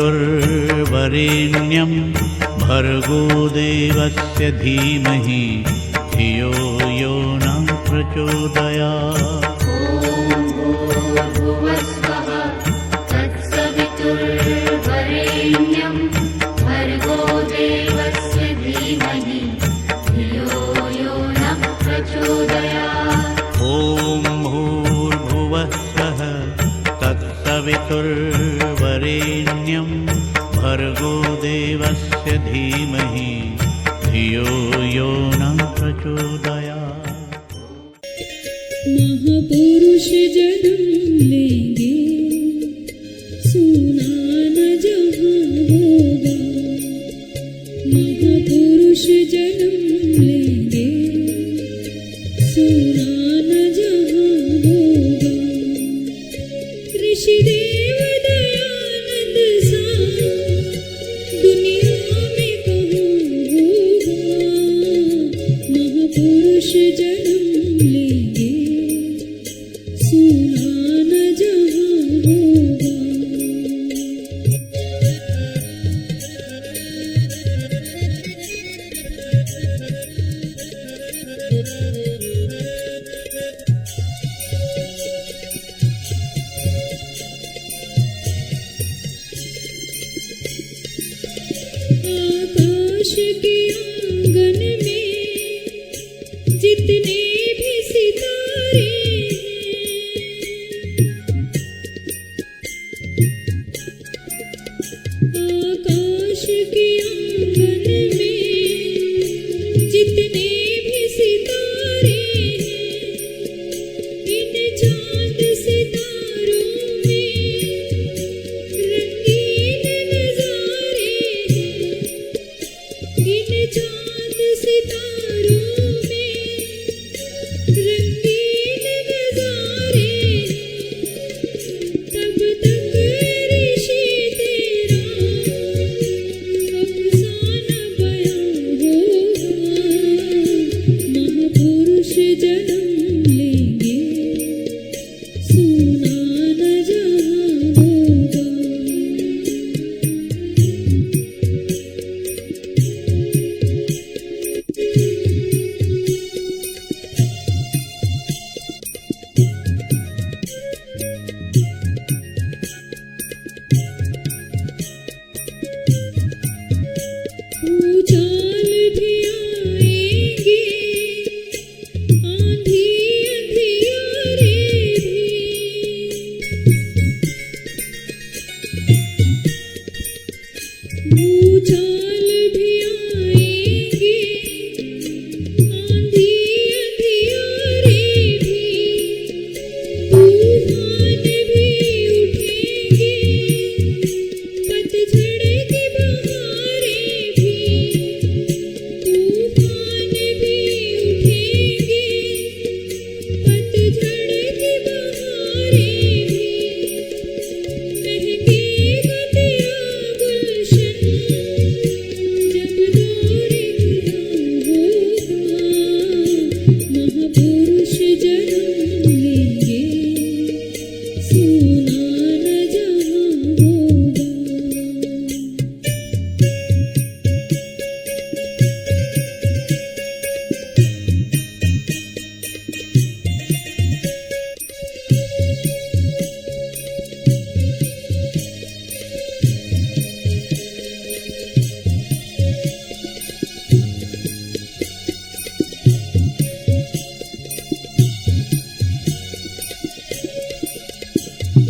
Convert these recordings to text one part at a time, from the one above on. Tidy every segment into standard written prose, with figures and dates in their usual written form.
तत्सवितुर्वरेण्यं भर्गो देवस्य धीमहि धियो यो न प्रचोदयात्। तत्सवितुर्वरेण्यं भर्गो देवस्य धीमहि धियो यो न प्रचोदयात्। महापुरुष जन्म लेंगे सुना न जहाँ होगा। महापुरुष जन्म लेंगे सुना न जहाँ होगा। ऋषिदेव दयानंद सा दुनिया में कहाँ होगा। महापुरुष जन्म लेंगे सुना न जहाँ होगा। आकाश के आंगन में जितने भी सितारे हैं, आकाश के आंगन में जितने भी सितारे हैं, इन चांद सितारों में रंगीन नजारे हैं। इन चांद सितारों में रंगीन नजारे हैं। तब तक ऋषि तेरा अफसाना बयां होगा। महापुरुष जन्म लेंगे सुना न जहाँ होगा। भूचाल भी आएंगे आंधी अंधियारे भी। भूचाल भी आएंगे आंधी अंधियारे भी। तूफान भी उठेंगे पतझड़ की बहारें भी। तूफान भी उठेंगे पतझड़ की बहारें भी। महकेगा तेरा गुलशन जब दौरे खुदा होगा। महापुरुष जन्म लेंगे सुना न जहाँ होगा।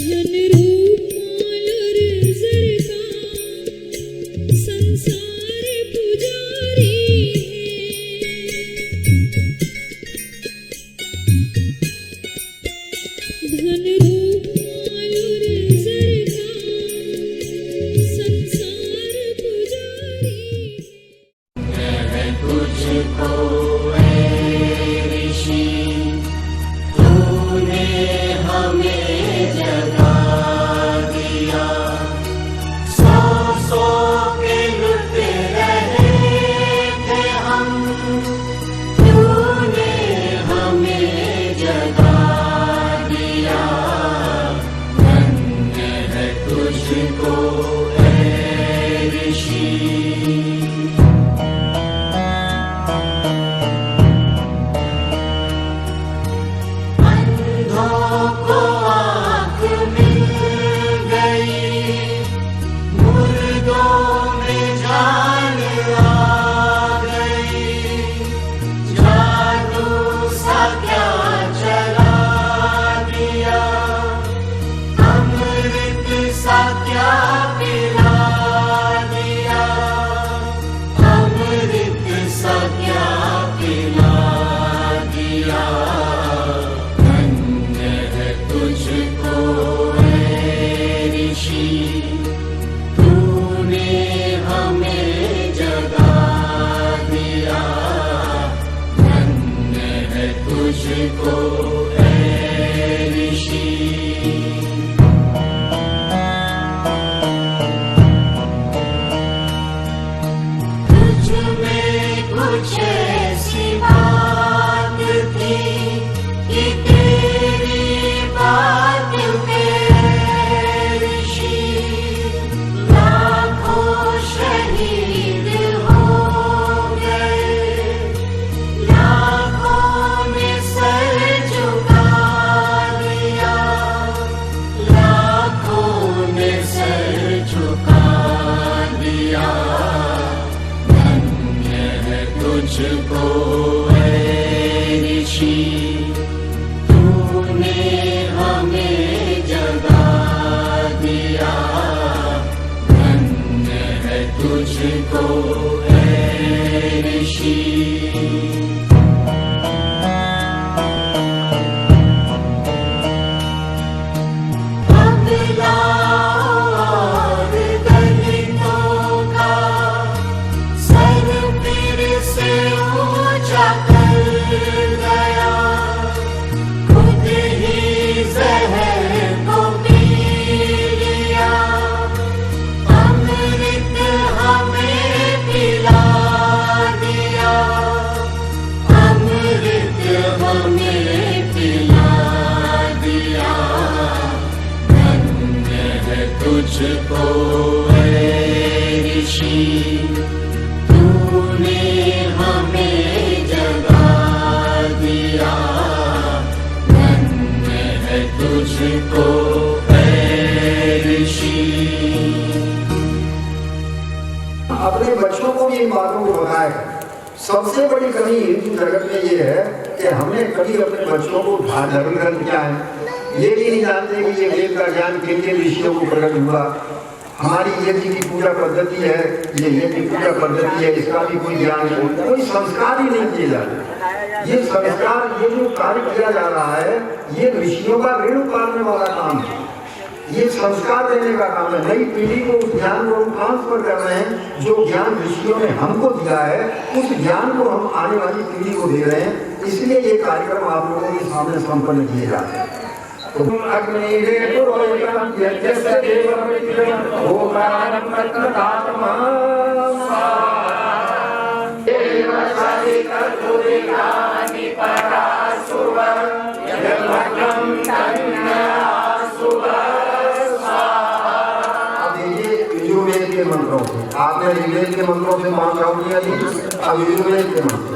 धन रूप माल और जर का संसार पुजारी है। धन रूप माल और जर का संसार पुजारी है। तुझको ऋषि तूने हमें जगा दिया। सौ सौ के लुट रहे थे हम, तूने हमें जगा दिया। धन्य है तुझको तुझको ऐ ऋषि। तुझ में कुछ ऐसी बात थी कि तेरी बात पे ऋषि लाखों शहीद हो गए, लाखों ने सर झुका दिया, लाखों ने सर झुका दिया। धन्य है तुझको ऐ ऋषि, तूने हमें जगा दिया। धन्य है तुझको ऐ ऋषि। अब लाओ और दलितों का सर फिर से ऊंचा कर गया, खुद ही जहर को पी लिया। अमृत हमें पिला दिया, अमृत हमें पिला दिया। धन्य है तुझको ऐ ऋषि, तूने हमें जगा दिया। धन्य है तुझको ऐ ऋषि। अपने बच्चों को भी इन बातों को बताएं। सबसे बड़ी कमी हिंदू जगत में ये है कि हमने कभी अपने बच्चों को धर्म ग्रंथ क्या है ये भी नहीं जानते कि ये वेद का ज्ञान किन किन ऋषियों को प्रकट हुआ। हमारी यज्ञ की पूजा पद्धति है, ये यज्ञ पूजा पद्धति है, इसका भी कोई ज्ञान नहीं, कोई संस्कार ही नहीं किए जाते। ये संस्कार, ये जो कार्य किया जा रहा है, ये ऋषियों का ऋण उतारने वाला काम है। ये संस्कार देने का काम है। नई पीढ़ी को उस ज्ञान को हम ट्रांसफर कर रहे हैं। जो ज्ञान ऋषियों ने हमको दिया है, उस ज्ञान को हम आने वाली पीढ़ी को दे रहे हैं। इसलिए ये कार्यक्रम आप लोगों के सामने संपन्न किए जाते हैं। यजुर्वेद के मंत्रों से, आपने ऋग्वेद के मंत्रों से महाकाव्य किया थी, अब यजुर्वेद के मंत्र।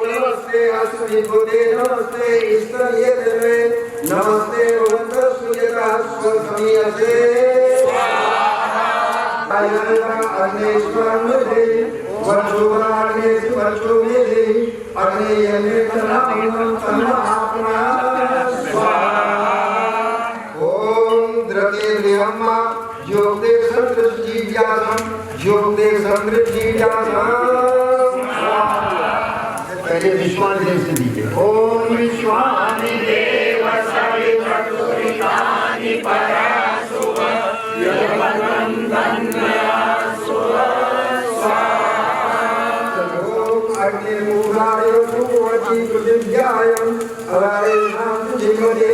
नमस्ते अश्विभुते नमस्ते ईश्वरीय देवे नमस्ते भगवन्त सूर्यता स्वसमीयसे अग्नेश्वरं दे वर्षोग्राग्नेषु वर्षो मे दे अग्नेयमे तन्नामं तन्नापना ब्रह्मा योगे संदृष्टिव्यासम योगे संदृष्टिव्यासम। पहले विश्वानि देव से दीजिए। ओम विश्वानि देव सवितुर्वरेण्यं पराशुभ यज्ञं तन्नासुव स्वाहा। ओम अग्निमूलाय सुवचि पृथिव्याय अवरेणां जीवदे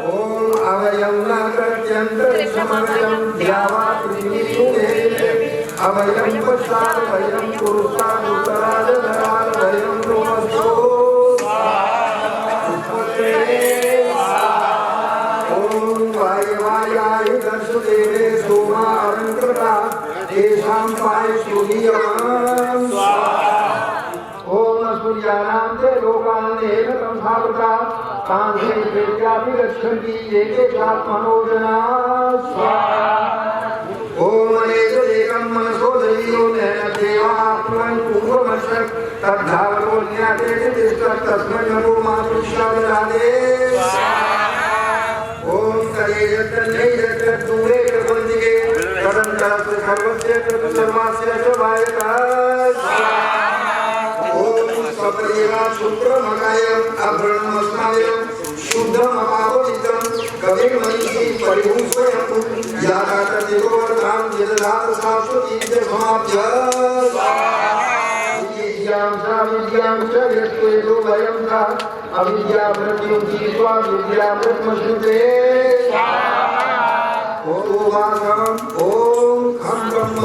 ओम अवयं नागत्यंत्र समयं द्यावा पृथ्वी अवयं पश्चात् वयं पुरुषात् उत्तराद धराद वयं रोमसो ओम वायवायाय दर्शदेवे सोमा अलंकृता तेषां पाय सूर्यं ओम सूर्यानां ते लोकानेन संभावता तांसे वेद्यापि रक्षन्ति ये चात्मनोजना ओम अनेकं मनसो दैवो न देवात्मन् पूर्वमशक् तद्धावतो ज्ञाते तस्मै नमो मातृशावरादे ओम करे यत्ने यत् दूरे प्रबंधिके तदंतरस्य सर्वस्य सर्वास्य च वायका ओम देवा शुक्रमकायं अभ्रणमस्मायं शुद्धम अपावनितं कविं मनीषी परिभूषयं यादातदेववर्तां यददात शाश्वती समाप्य विद्यां च यत्वेदो वयं च अविद्या मृत्युंची स्वाविद्या ब्रह्मश्रुते ओम खं ब्रह्म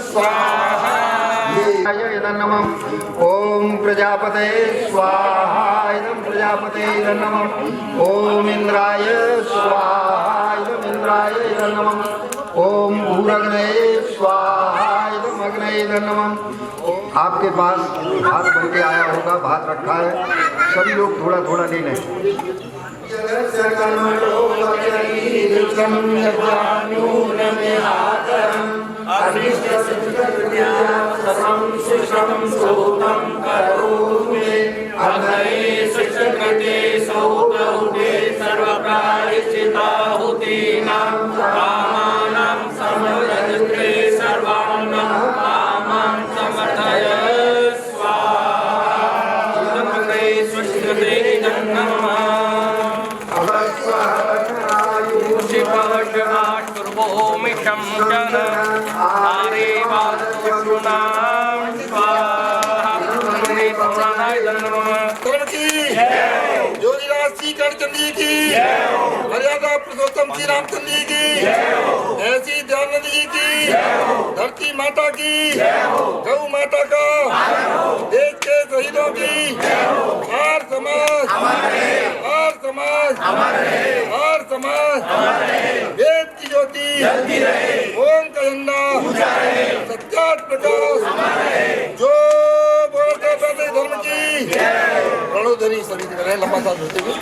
स्वाहा नमः ओम प्रजापते स्वाहा इदं प्रजापते नमः ओम इंद्राय स्वाहा इदं इंद्राय नमः ओम भूरग्नये स्वाहा इदं अग्नये नमः। आपके पास भात बन के आया होगा, भात रखा है, सभी लोग थोड़ा थोड़ा ले लें। चंडी की मर्यादा पुरुषोत्तम श्री रामचंद्र जी की ऐसी दयानंद जी की धरती माता की गौ माता का देश के शहीदों की हर समाज हर समाज हर समाज वेद की ज्योति ओम का झंडा सत्यात प्रकाश जो बोलते पैसे धर्म की रणोधरी सभी करें लंबा साथ होते हुए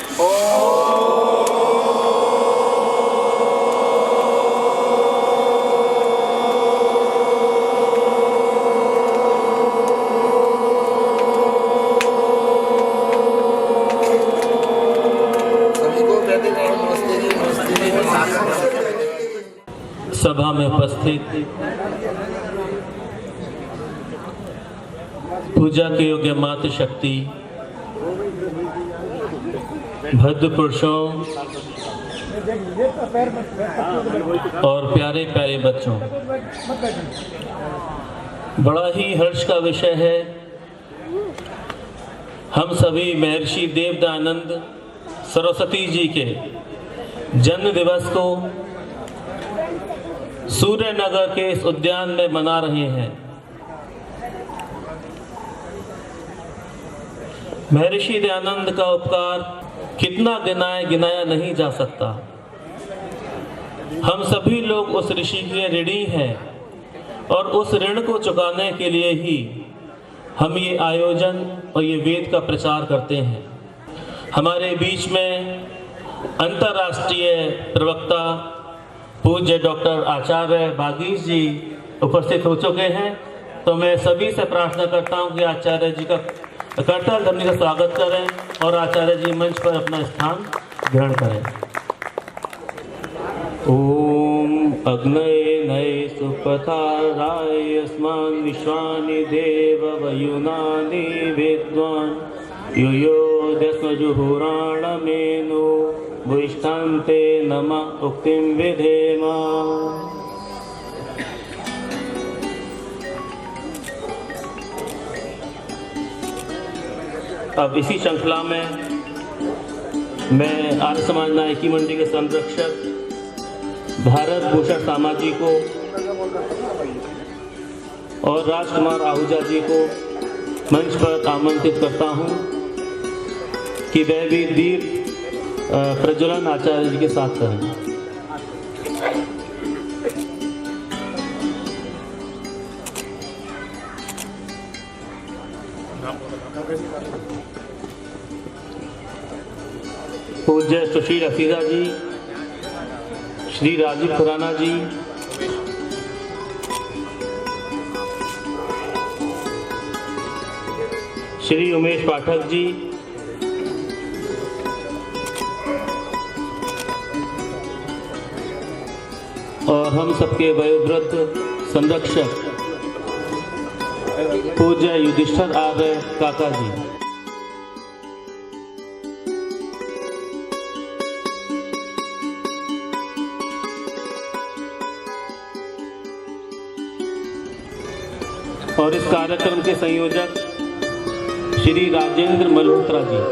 सभा में उपस्थित पूजा के योग्य मातृशक्ति, भद्र पुरुषों और प्यारे प्यारे बच्चों, बड़ा ही हर्ष का विषय है। हम सभी महर्षि देवदयानंद सरस्वती जी के जन्म दिवस को सूर्यनगर के इस उद्यान में मना रहे हैं। महर्षि दयानंद का उपकार कितना गिनाया नहीं जा सकता। हम सभी लोग उस ऋषि के ऋणी हैं और उस ऋण को चुकाने के लिए ही हम ये आयोजन और ये वेद का प्रचार करते हैं। हमारे बीच में अंतर्राष्ट्रीय प्रवक्ता पूज्य डॉक्टर आचार्य बागीश जी उपस्थित हो चुके हैं, तो मैं सभी से प्रार्थना करता हूं कि आचार्य जी का करताल ध्वनि का स्वागत करें और आचार्य जी मंच पर अपना स्थान ग्रहण करें। ओम अग्नये नये सुपथाराय अस्मान् विश्वानि देव वयुनानि विद्वान् यो दस्मजुहुराणमेनो वैष्ठान्ते नमः उक्तिं विधेम। अब इसी श्रृंखला में मैं आर्य समाज नायकी मंडी के संरक्षक भारत भूषण सामाजी को और राजकुमार आहूजा जी को मंच पर आमंत्रित करता हूं कि वह भी दीप प्रज्वलन आचार्य जी के साथ करें। पूज्य सुशील अफीजा जी, श्री राजीव खुराना जी, श्री उमेश पाठक जी, और हम सबके वयोवृद्ध संरक्षक पूज्य युधिष्ठिर आर्य काका जी। और इस कार्यक्रम के संयोजक श्री राजेंद्र मल्होत्रा जी।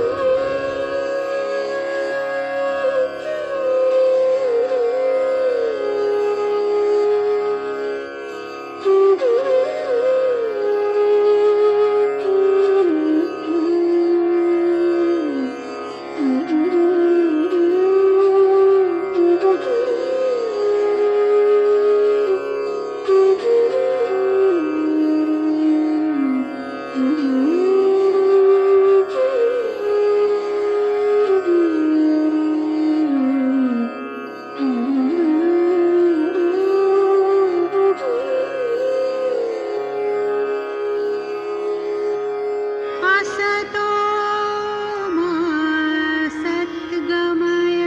असतो मा सद्गमय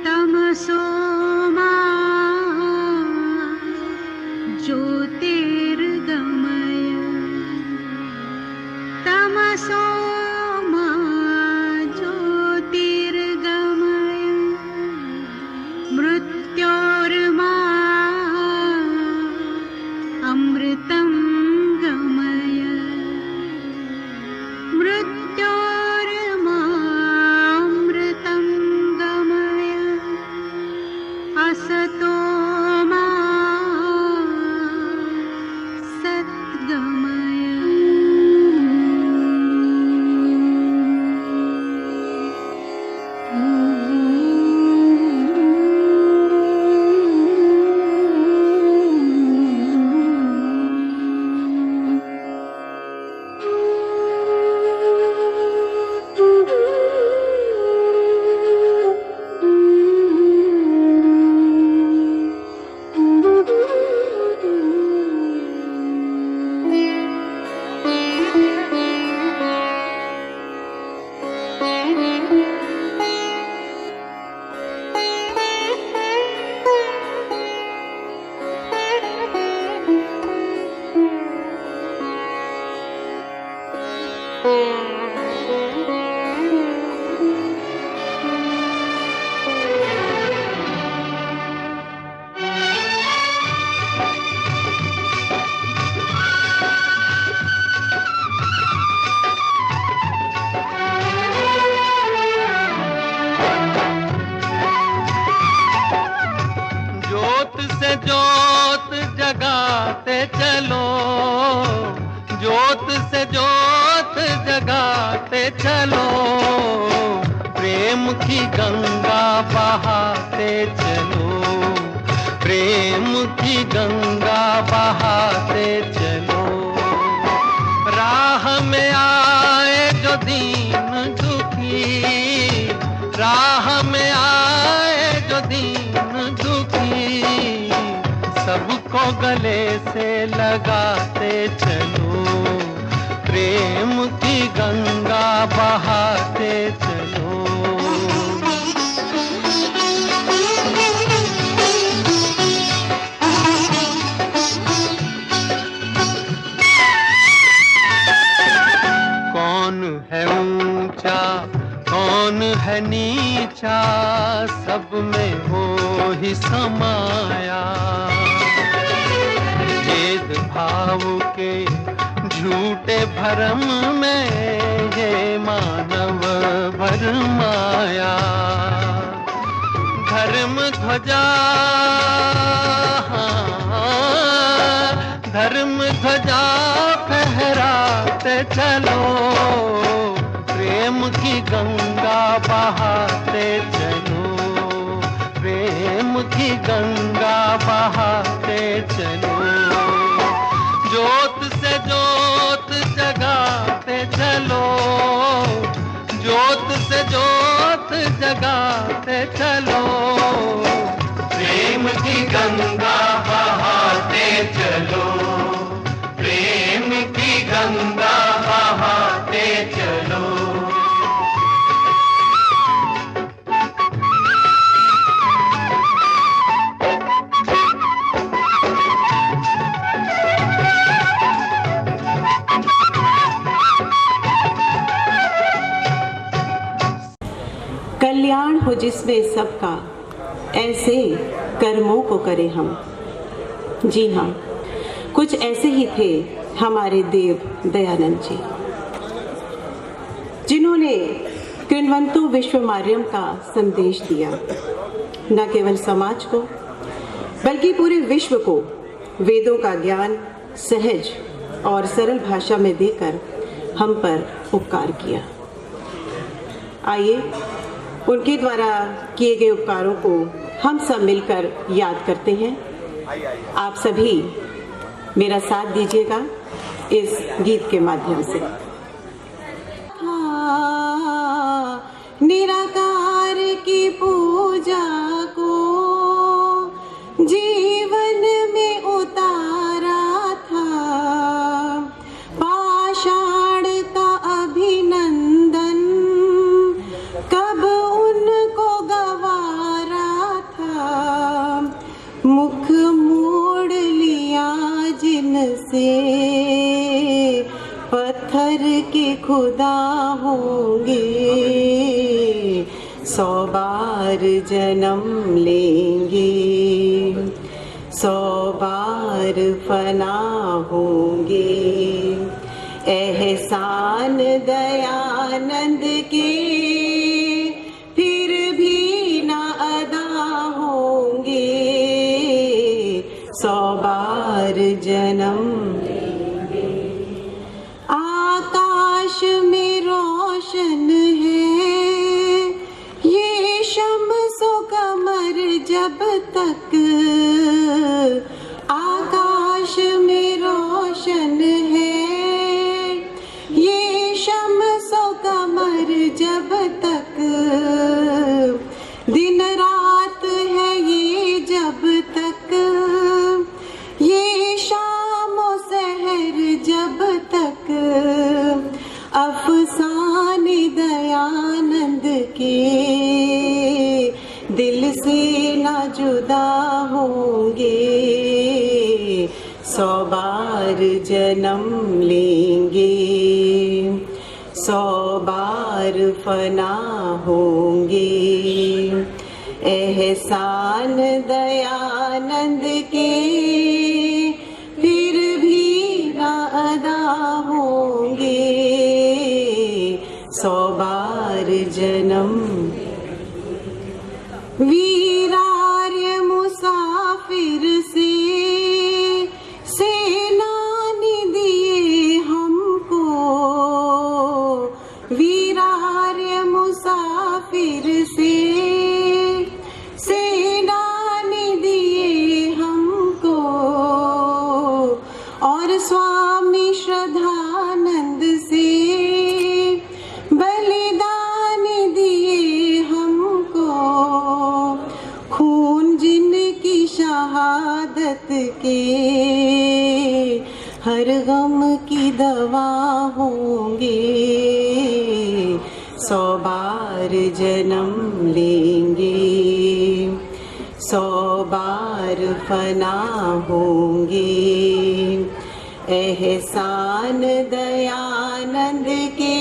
तमसो मा ज्योतिर्गमय तमसो मा ज्योतिर्गमय मृत्योर्मा अमृतं गमय मृत्योर्मामृतं गमय असतो मा सद्गमय। ज्योत से ज्योत जगाते चलो, ज्योत से ज्योत जगाते चलो, प्रेम की गंगा बहाते चलो, प्रेम की गंगा बहाते चलो। राह में आए जो दीन दुखी, राह में आए जो दीन दुखी, सबको गले से लगाते चलो, प्रेम की गंगा बहाते चलो। कौन है ऊंचा कौन है नीचा, सब में हो ही समाया। भेद भाव के झूठे भरम में ये मानव भरमाया। धर्म ध्वजा धर्म ध्वजा फहराते चलो, प्रेम की गंगा बहाते चलो, प्रेम की गंगा बहाते चलो। ज्योत से ज्योत जगाते चलो, ज्योत से ज्योत जगाते चलो, प्रेम की गंगा बहाते चलो, प्रेम की गंगा बहाते चलो। कल्याण हो जिसमें सबका, ऐसे कर्मों को करें हम। जी हाँ, कुछ ऐसे ही थे हमारे देव दयानंद जी, जिन्होंने कृण्वन्तु विश्वमार्यम का संदेश दिया। न केवल समाज को बल्कि पूरे विश्व को वेदों का ज्ञान सहज और सरल भाषा में देकर हम पर उपकार किया। आइए उनके द्वारा किए गए उपकारों को हम सब मिलकर याद करते हैं। आप सभी मेरा साथ दीजिएगा इस गीत के माध्यम से। निराकार की पूजा को जीवन में उतारा था, पाषाण का अभिनंदन कब उनको गवारा था। मुख मोड़ लिया जिनसे पत्थर के खुदा होंगे, 100 बार जन्म लेंगे, 100 बार फना होंगे। एहसान दयानंद के फिर भी ना अदा होंगे, 100 बार जन्म। आकाश में रोशन है ये शम्सो कमर जब तक, आकाश में रोशन है ये शम्सो कमर जब तक, दिन रात है ये जब तक, ये शाम सहर जब तक। अफसाने दयानंद के दिल से ना जुदा होंगे, 100 बार जन्म लेंगे, 100 बार फना होंगे। एहसान दयानंद के फिर भी ना अदा होंगे, 100 बार जन्म। वीरार्य मुसाफिर से सेनानी दिए हमको, वीरार्य मुसाफिर से सेनानी दिए हमको, और स्वामी श्रद्धानंद से बलिदान दिए हमको। खून जिनकी शहादत के हर गम की दवा होंगे, 100 बार जन्म लेंगे, 100 बार फना होंगे। एहसान दयानंद के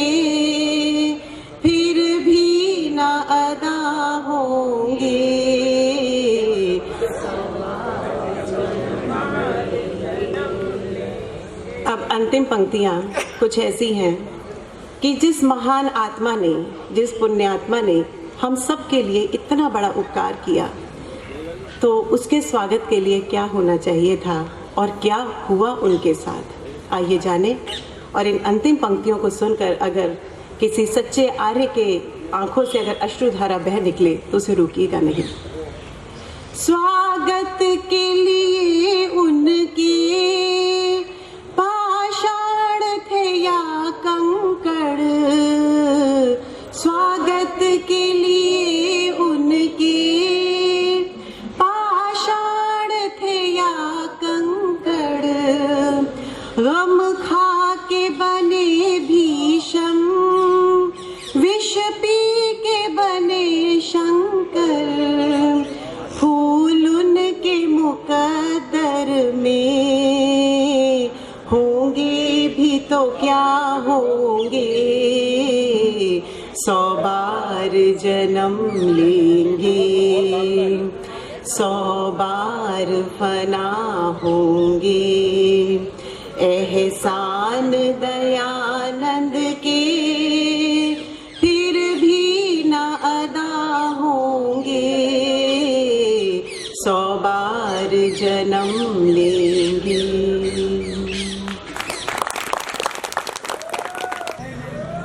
फिर भी ना अदा होंगे, अब अंतिम पंक्तियां कुछ ऐसी हैं कि जिस महान आत्मा ने, जिस पुण्यात्मा ने हम सब के लिए इतना बड़ा उपकार किया, तो उसके स्वागत के लिए क्या होना चाहिए था और क्या हुआ उनके साथ। आइए जाने, और इन अंतिम पंक्तियों को सुनकर अगर किसी सच्चे आर्य के आंखों से अगर अश्रुधारा बह निकले तो उसे रोकिएगा नहीं। स्वागत के लिए उनके पाषाण थे या कंकड़, स्वागत के लिए उनके पाषाण थे या कंकड़, गम खा के बने भीषम, विष पी के बने शंकर, फूल उनके मुकद्दर में होंगे भी तो क्या होंगे, 100 बार जन्म लेंगे, 100 बार फना होंगे। एहसान दयानंद के फिर भी न अदा होंगे, 100 बार जन्म लेंगे।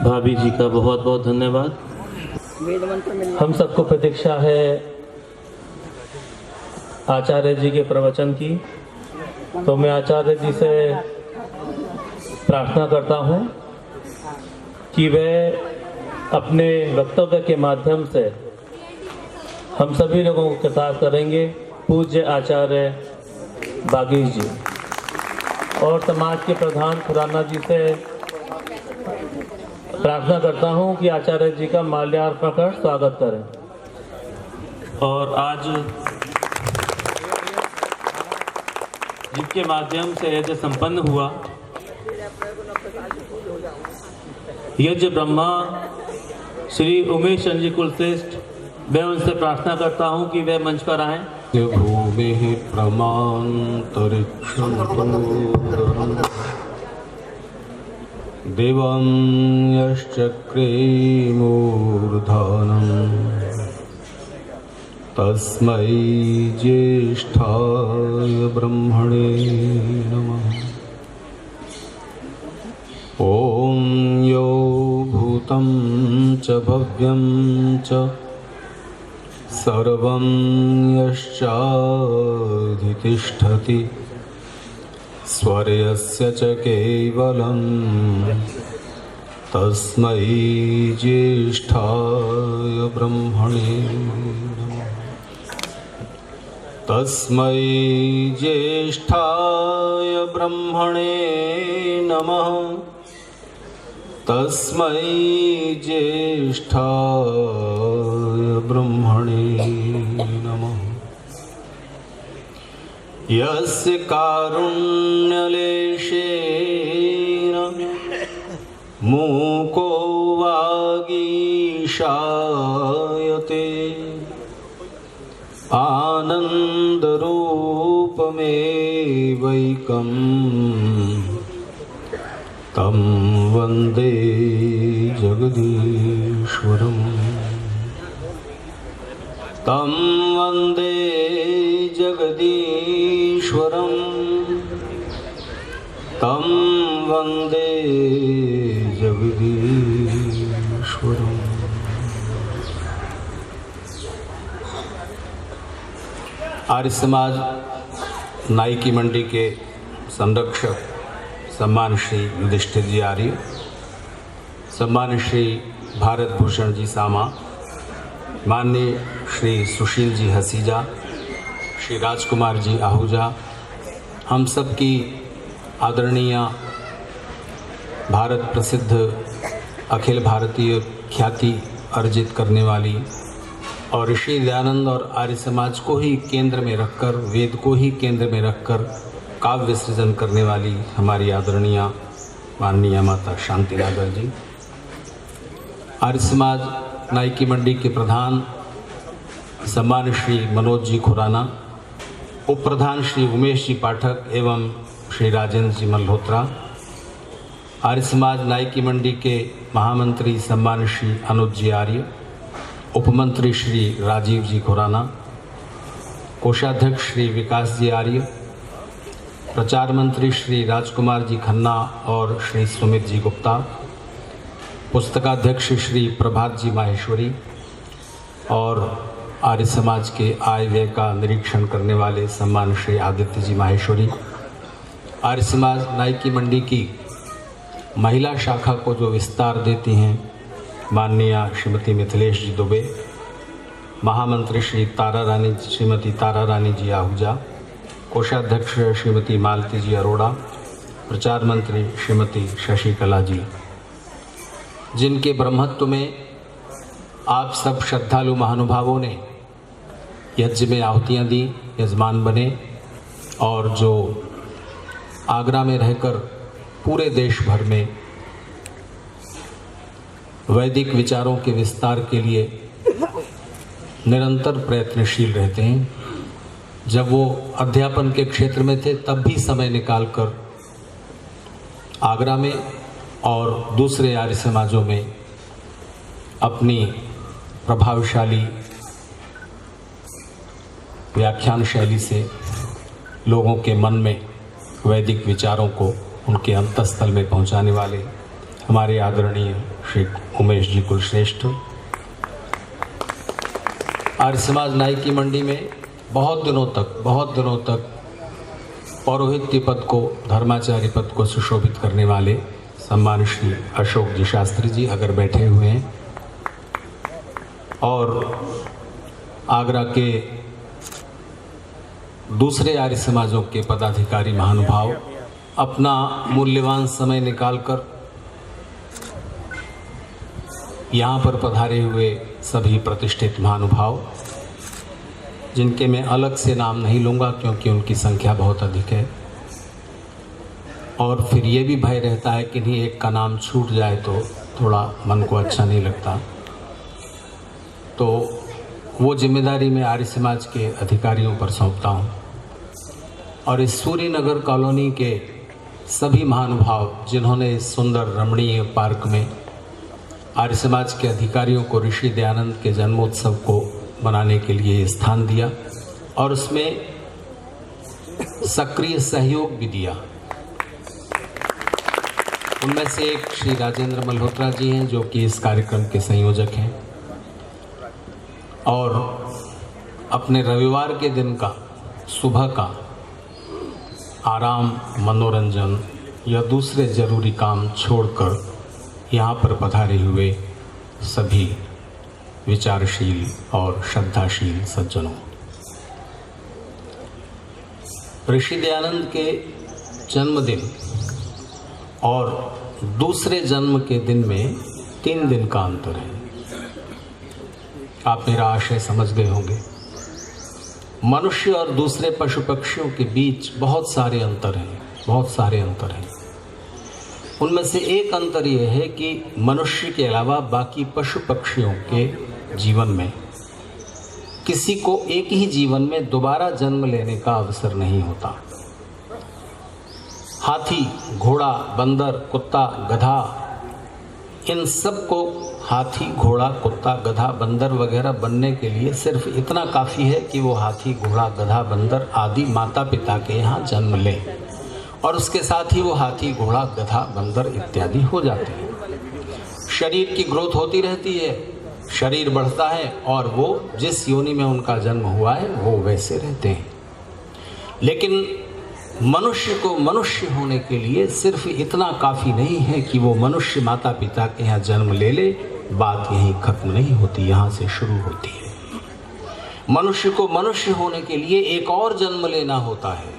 भाभी जी का बहुत बहुत धन्यवाद। हम सबको प्रतीक्षा है आचार्य जी के प्रवचन की, तो मैं आचार्य जी से प्रार्थना करता हूँ कि वे अपने वक्तव्य के माध्यम से हम सभी लोगों को कृतार्थ करेंगे। पूज्य आचार्य बागीश जी और समाज के प्रधान खुराना जी से प्रार्थना करता हूँ कि आचार्य जी का माल्यार्पण कर स्वागत करें। और आज जिनके माध्यम से यज्ञ संपन्न हुआ, यज्ञ ब्रह्मा श्री उमेश चंद्र जी कुलश्रेष्ठ, मैं उनसे प्रार्थना करता हूं कि वे मंच पर आएं। भूमि प्रमांतरिक्षं देवं यश्चक्रे मूर्धनं तस्मै ज्येष्ठाय ब्रह्मणे नमः। ॐ यो भूतं च भव्यं च सर्वं यश्चाधितिष्ठति स्वर्यस्य च केवलं तस्मै ज्येष्ठाय ब्रह्मणे नमः। तस्मै ज्येष्ठाय ब्रह्मणे नमः। तस्मै ज्येष्ठाय ब्रह्मणे नमः। यस्य कारुण्यलेशेन मूको वागीशायते आनन्दरूपमेवैकं तं वन्दे जगदीश्वरम्। तं वन्दे जगदीश्वरम्। तं वन्दे जगदीश्वरम्। आर्य समाज नाई मंडी के संरक्षक सम्मान श्री युधिष्ठिर जी आर्य, सम्मान श्री भारत भूषण जी सामा, माननीय श्री सुशील जी हसीजा, श्री राजकुमार जी आहूजा, हम सब की आदरणीय भारत प्रसिद्ध अखिल भारतीय ख्याति अर्जित करने वाली और ऋषि दयानंद और आर्य समाज को ही केंद्र में रखकर, वेद को ही केंद्र में रखकर काव्य सृजन करने वाली हमारी आदरणीय माननीय माता शांति नागर जी, आर्य समाज नाई मंडी के प्रधान सम्मान श्री मनोज जी खुराना, उप प्रधान श्री उमेश जी पाठक एवं श्री राजेंद्र जी मल्होत्रा, आर्य समाज नाई मंडी के महामंत्री सम्मान श्री अनुज जी आर्य, उपमंत्री श्री राजीव जी खुराना, कोषाध्यक्ष श्री विकास जी आर्य, प्रचार मंत्री श्री राजकुमार जी खन्ना और श्री सुमित जी गुप्ता, पुस्तकाध्यक्ष श्री प्रभात जी माहेश्वरी और आर्य समाज के आय व्यय का निरीक्षण करने वाले सम्मान श्री आदित्य जी माहेश्वरी, आर्य समाज नाई मंडी की महिला शाखा को जो विस्तार देती हैं माननीय श्रीमती मिथिलेश जी दुबे, महामंत्री श्रीमती तारा रानी जी आहूजा, कोषाध्यक्ष श्रीमती मालती जी अरोड़ा, प्रचार मंत्री श्रीमती शशिकला जी, जिनके ब्रह्मत्व में आप सब श्रद्धालु महानुभावों ने यज्ञ में आहुतियाँ दी, यजमान बने और जो आगरा में रहकर पूरे देश भर में वैदिक विचारों के विस्तार के लिए निरंतर प्रयत्नशील रहते हैं। जब वो अध्यापन के क्षेत्र में थे तब भी समय निकालकर आगरा में और दूसरे आर्य समाजों में अपनी प्रभावशाली व्याख्यान शैली से लोगों के मन में वैदिक विचारों को उनके अंतःस्थल में पहुंचाने वाले हमारे आदरणीय श्री उमेश जी कुलश्रेष्ठ आर्य समाज नायकी मंडी में बहुत दिनों तक पौरोहित्य पद को, धर्माचार्य पद को सुशोभित करने वाले सम्मान श्री अशोक जी शास्त्री जी अगर बैठे हुए हैं, और आगरा के दूसरे आर्य समाजों के पदाधिकारी महानुभाव अपना मूल्यवान समय निकालकर यहाँ पर पधारे हुए सभी प्रतिष्ठित महानुभाव, जिनके मैं अलग से नाम नहीं लूँगा क्योंकि उनकी संख्या बहुत अधिक है, और फिर ये भी भय रहता है कि नहीं एक का नाम छूट जाए तो थोड़ा मन को अच्छा नहीं लगता, तो वो जिम्मेदारी मैं आर्य समाज के अधिकारियों पर सौंपता हूँ। और इस सूर्य नगर कॉलोनी के सभी महानुभाव जिन्होंने इस सुंदर रमणीय पार्क में आर्य समाज के अधिकारियों को ऋषि दयानंद के जन्मोत्सव को मनाने के लिए स्थान दिया और उसमें सक्रिय सहयोग भी दिया, उनमें से एक श्री राजेंद्र मल्होत्रा जी हैं जो कि इस कार्यक्रम के संयोजक हैं, और अपने रविवार के दिन का सुबह का आराम, मनोरंजन या दूसरे जरूरी काम छोड़कर यहाँ पर पधारे हुए सभी विचारशील और श्रद्धाशील सज्जनों, ऋषि दयानंद के जन्मदिन और दूसरे जन्म के दिन में 3 दिन का अंतर है। आप मेरा आशय समझ गए होंगे। मनुष्य और दूसरे पशु पक्षियों के बीच बहुत सारे अंतर हैं। उनमें से एक अंतर यह है कि मनुष्य के अलावा बाकी पशु पक्षियों के जीवन में किसी को एक ही जीवन में दोबारा जन्म लेने का अवसर नहीं होता। हाथी, घोड़ा, बंदर, कुत्ता, गधा, इन सब को हाथी, घोड़ा, कुत्ता, गधा, बंदर वगैरह बनने के लिए सिर्फ इतना काफ़ी है कि वो हाथी, घोड़ा, गधा, बंदर आदि माता पिता के यहाँ जन्म लें, और उसके साथ ही वो हाथी, घोड़ा, गधा, बंदर इत्यादि हो जाते हैं। शरीर की ग्रोथ होती रहती है, शरीर बढ़ता है और वो जिस योनि में उनका जन्म हुआ है वो वैसे रहते हैं। लेकिन मनुष्य को मनुष्य होने के लिए सिर्फ इतना काफ़ी नहीं है कि वो मनुष्य माता पिता के यहाँ जन्म ले ले, बात यहीं खत्म नहीं होती, यहाँ से शुरू होती है। मनुष्य को मनुष्य होने के लिए एक और जन्म लेना होता है,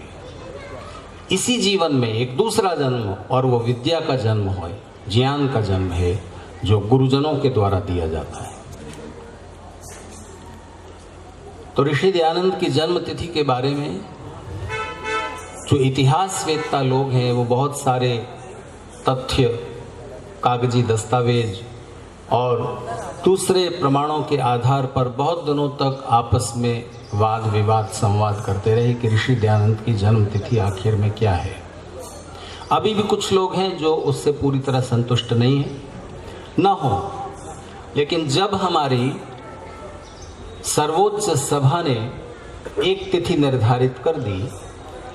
इसी जीवन में एक दूसरा जन्म, और वो विद्या का जन्म है, ज्ञान का जन्म है, जो गुरुजनों के द्वारा दिया जाता है। तो ऋषि दयानंद की जन्म तिथि के बारे में जो इतिहास वेत्ता लोग हैं वो बहुत सारे तथ्य, कागजी दस्तावेज और दूसरे प्रमाणों के आधार पर बहुत दिनों तक आपस में वाद विवाद संवाद करते रहे कि ऋषि दयानंद की जन्म तिथि आखिर में क्या है। अभी भी कुछ लोग हैं जो उससे पूरी तरह संतुष्ट नहीं हैं, न हो, लेकिन जब हमारी सर्वोच्च सभा ने एक तिथि निर्धारित कर दी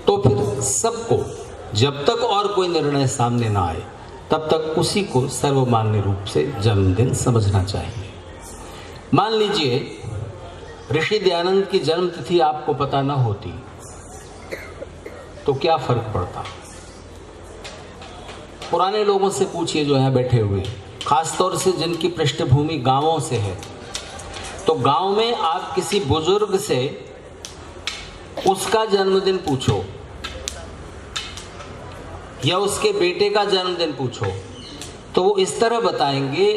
तो फिर सबको, जब तक और कोई निर्णय सामने ना आए तब तक उसी को सर्वमान्य रूप से जन्मदिन समझना चाहिए। मान लीजिए ऋषि दयानंद की जन्म तिथि आपको पता न होती तो क्या फर्क पड़ता। पुराने लोगों से पूछिए जो यहाँ बैठे हुए, खासतौर से जिनकी पृष्ठभूमि गांवों से है, तो गांव में आप किसी बुजुर्ग से उसका जन्मदिन पूछो या उसके बेटे का जन्मदिन पूछो तो वो इस तरह बताएंगे,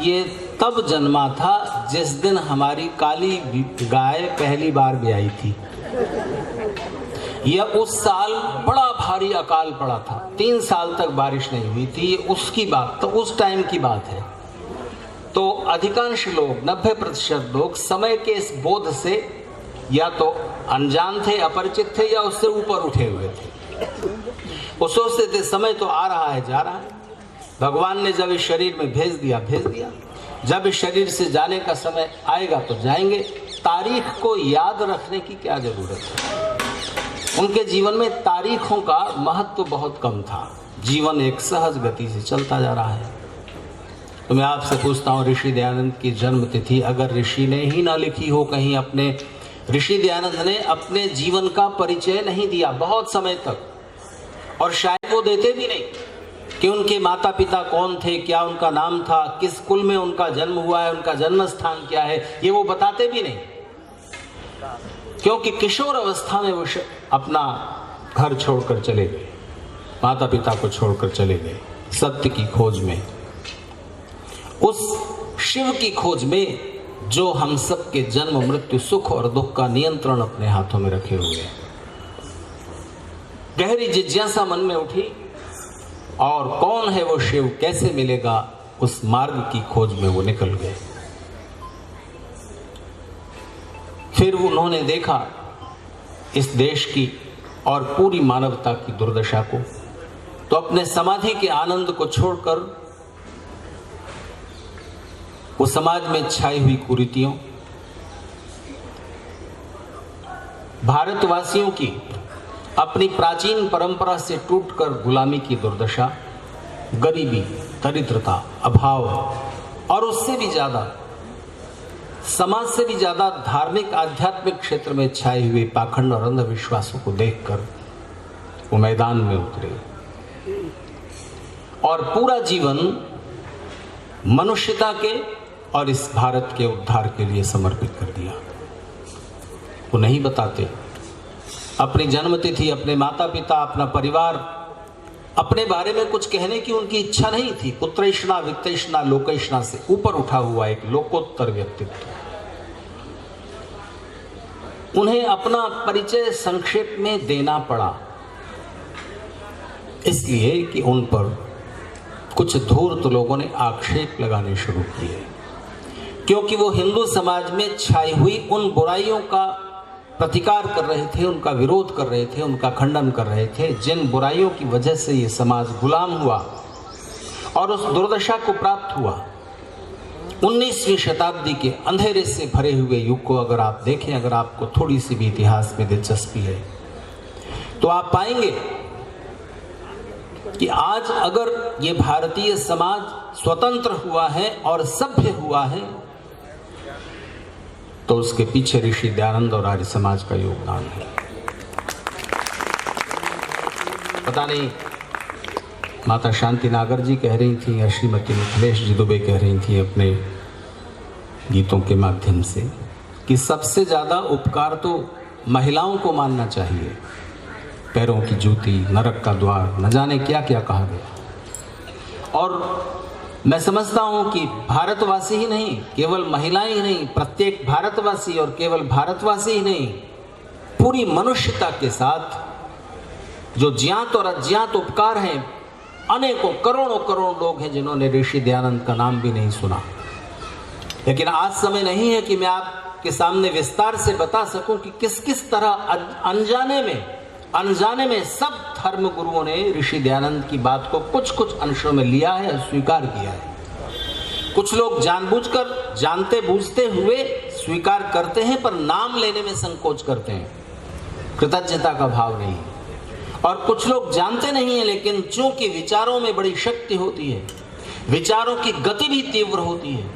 ये तब जन्मा था जिस दिन हमारी काली गाय पहली बार ब्याई थी, या उस साल बड़ा भारी अकाल पड़ा था, 3 साल तक बारिश नहीं हुई थी, ये उसकी बात, तो उस टाइम की बात है। तो अधिकांश लोग, 90% लोग समय के इस बोध से या तो अनजान थे, अपरिचित थे, या उससे ऊपर उठे हुए थे। वो सोचते थे समय तो आ रहा है, जा रहा है, भगवान ने जब इस शरीर में भेज दिया, जब इस शरीर से जाने का समय आएगा तो जाएंगे। तारीख को याद रखने की क्या जरूरत है। उनके जीवन में तारीखों का महत्व बहुत कम था। जीवन एक सहज गति से चलता जा रहा है। तो मैं आपसे पूछता हूँ, ऋषि दयानंद की जन्म तिथि अगर ऋषि ने ही ना लिखी हो कहीं, अपने ऋषि दयानंद ने अपने जीवन का परिचय नहीं दिया बहुत समय तक, और शायद वो देते भी नहीं कि उनके माता पिता कौन थे, क्या उनका नाम था, किस कुल में उनका जन्म हुआ है, उनका जन्म स्थान क्या है, ये वो बताते भी नहीं, क्योंकि किशोर अवस्था में वो अपना घर छोड़कर चले गए, माता पिता को छोड़कर चले गए सत्य की खोज में, उस शिव की खोज में जो हम सब के जन्म मृत्यु सुख और दुख का नियंत्रण अपने हाथों में रखे हुए हैं। गहरी जिज्ञासा मन में उठी, और कौन है वो शिव, कैसे मिलेगा, उस मार्ग की खोज में वो निकल गए। फिर उन्होंने देखा इस देश की और पूरी मानवता की दुर्दशा को, तो अपने समाधि के आनंद को छोड़कर वो समाज में छाई हुई कुरीतियों, भारतवासियों की अपनी प्राचीन परंपरा से टूटकर गुलामी की दुर्दशा, गरीबी, दरिद्रता, अभाव, और उससे भी ज्यादा, समाज से भी ज्यादा धार्मिक आध्यात्मिक क्षेत्र में छाए हुए पाखंड और अंधविश्वासों को देखकर वो मैदान में उतरे और पूरा जीवन मनुष्यता के और इस भारत के उद्धार के लिए समर्पित कर दिया। वो नहीं बताते अपनी जन्मतिथि, अपने माता पिता, अपना परिवार, अपने बारे में कुछ कहने की उनकी इच्छा नहीं थी। पुत्रैषणा, वित्तैषणा, लोकैषणा से ऊपर उठा हुआ एक लोकोत्तर व्यक्तित्व। उन्हें अपना परिचय संक्षेप में देना पड़ा, इसलिए कि उन पर कुछ धूर्त लोगों ने आक्षेप लगाने शुरू किए, क्योंकि वो हिंदू समाज में छाई हुई उन बुराइयों का प्रतिकार कर रहे थे, उनका विरोध कर रहे थे, उनका खंडन कर रहे थे, जिन बुराइयों की वजह से ये समाज गुलाम हुआ और उस दुर्दशा को प्राप्त हुआ। 19वीं शताब्दी के अंधेरे से भरे हुए युग को अगर आप देखें, अगर आपको थोड़ी सी भी इतिहास में दिलचस्पी है, तो आप पाएंगे कि आज अगर ये भारतीय समाज स्वतंत्र हुआ है और सभ्य हुआ है, तो उसके पीछे ऋषि दयानंद और आर्य समाज का योगदान है। पता नहीं माता शांति नागर जी कह रही थी या श्रीमती मिथिलेश जी दुबे कह रही थी अपने गीतों के माध्यम से कि सबसे ज्यादा उपकार तो महिलाओं को मानना चाहिए। पैरों की जूती, नरक का द्वार, न जाने क्या क्या कहा गया। और मैं समझता हूं कि भारतवासी ही नहीं, केवल महिलाएं ही नहीं, प्रत्येक भारतवासी और केवल भारतवासी ही नहीं, पूरी मनुष्यता के साथ जो ज्ञात और अज्ञात उपकार हैं, अनेकों करोड़ों करोड़ लोग हैं जिन्होंने ऋषि दयानंद का नाम भी नहीं सुना। लेकिन आज समय नहीं है कि मैं आपके सामने विस्तार से बता सकूं कि किस किस तरह अनजाने में सब धर्म गुरुओं ने ऋषि दयानंद की बात को कुछ कुछ अंशों में लिया है और स्वीकार किया है। कुछ लोग जानबूझकर, जानते बूझते हुए स्वीकार करते हैं, पर नाम लेने में संकोच करते हैं, कृतज्ञता का भाव नहीं। और कुछ लोग जानते नहीं है, लेकिन चूंकि विचारों में बड़ी शक्ति होती है, विचारों की गति भी तीव्र होती है,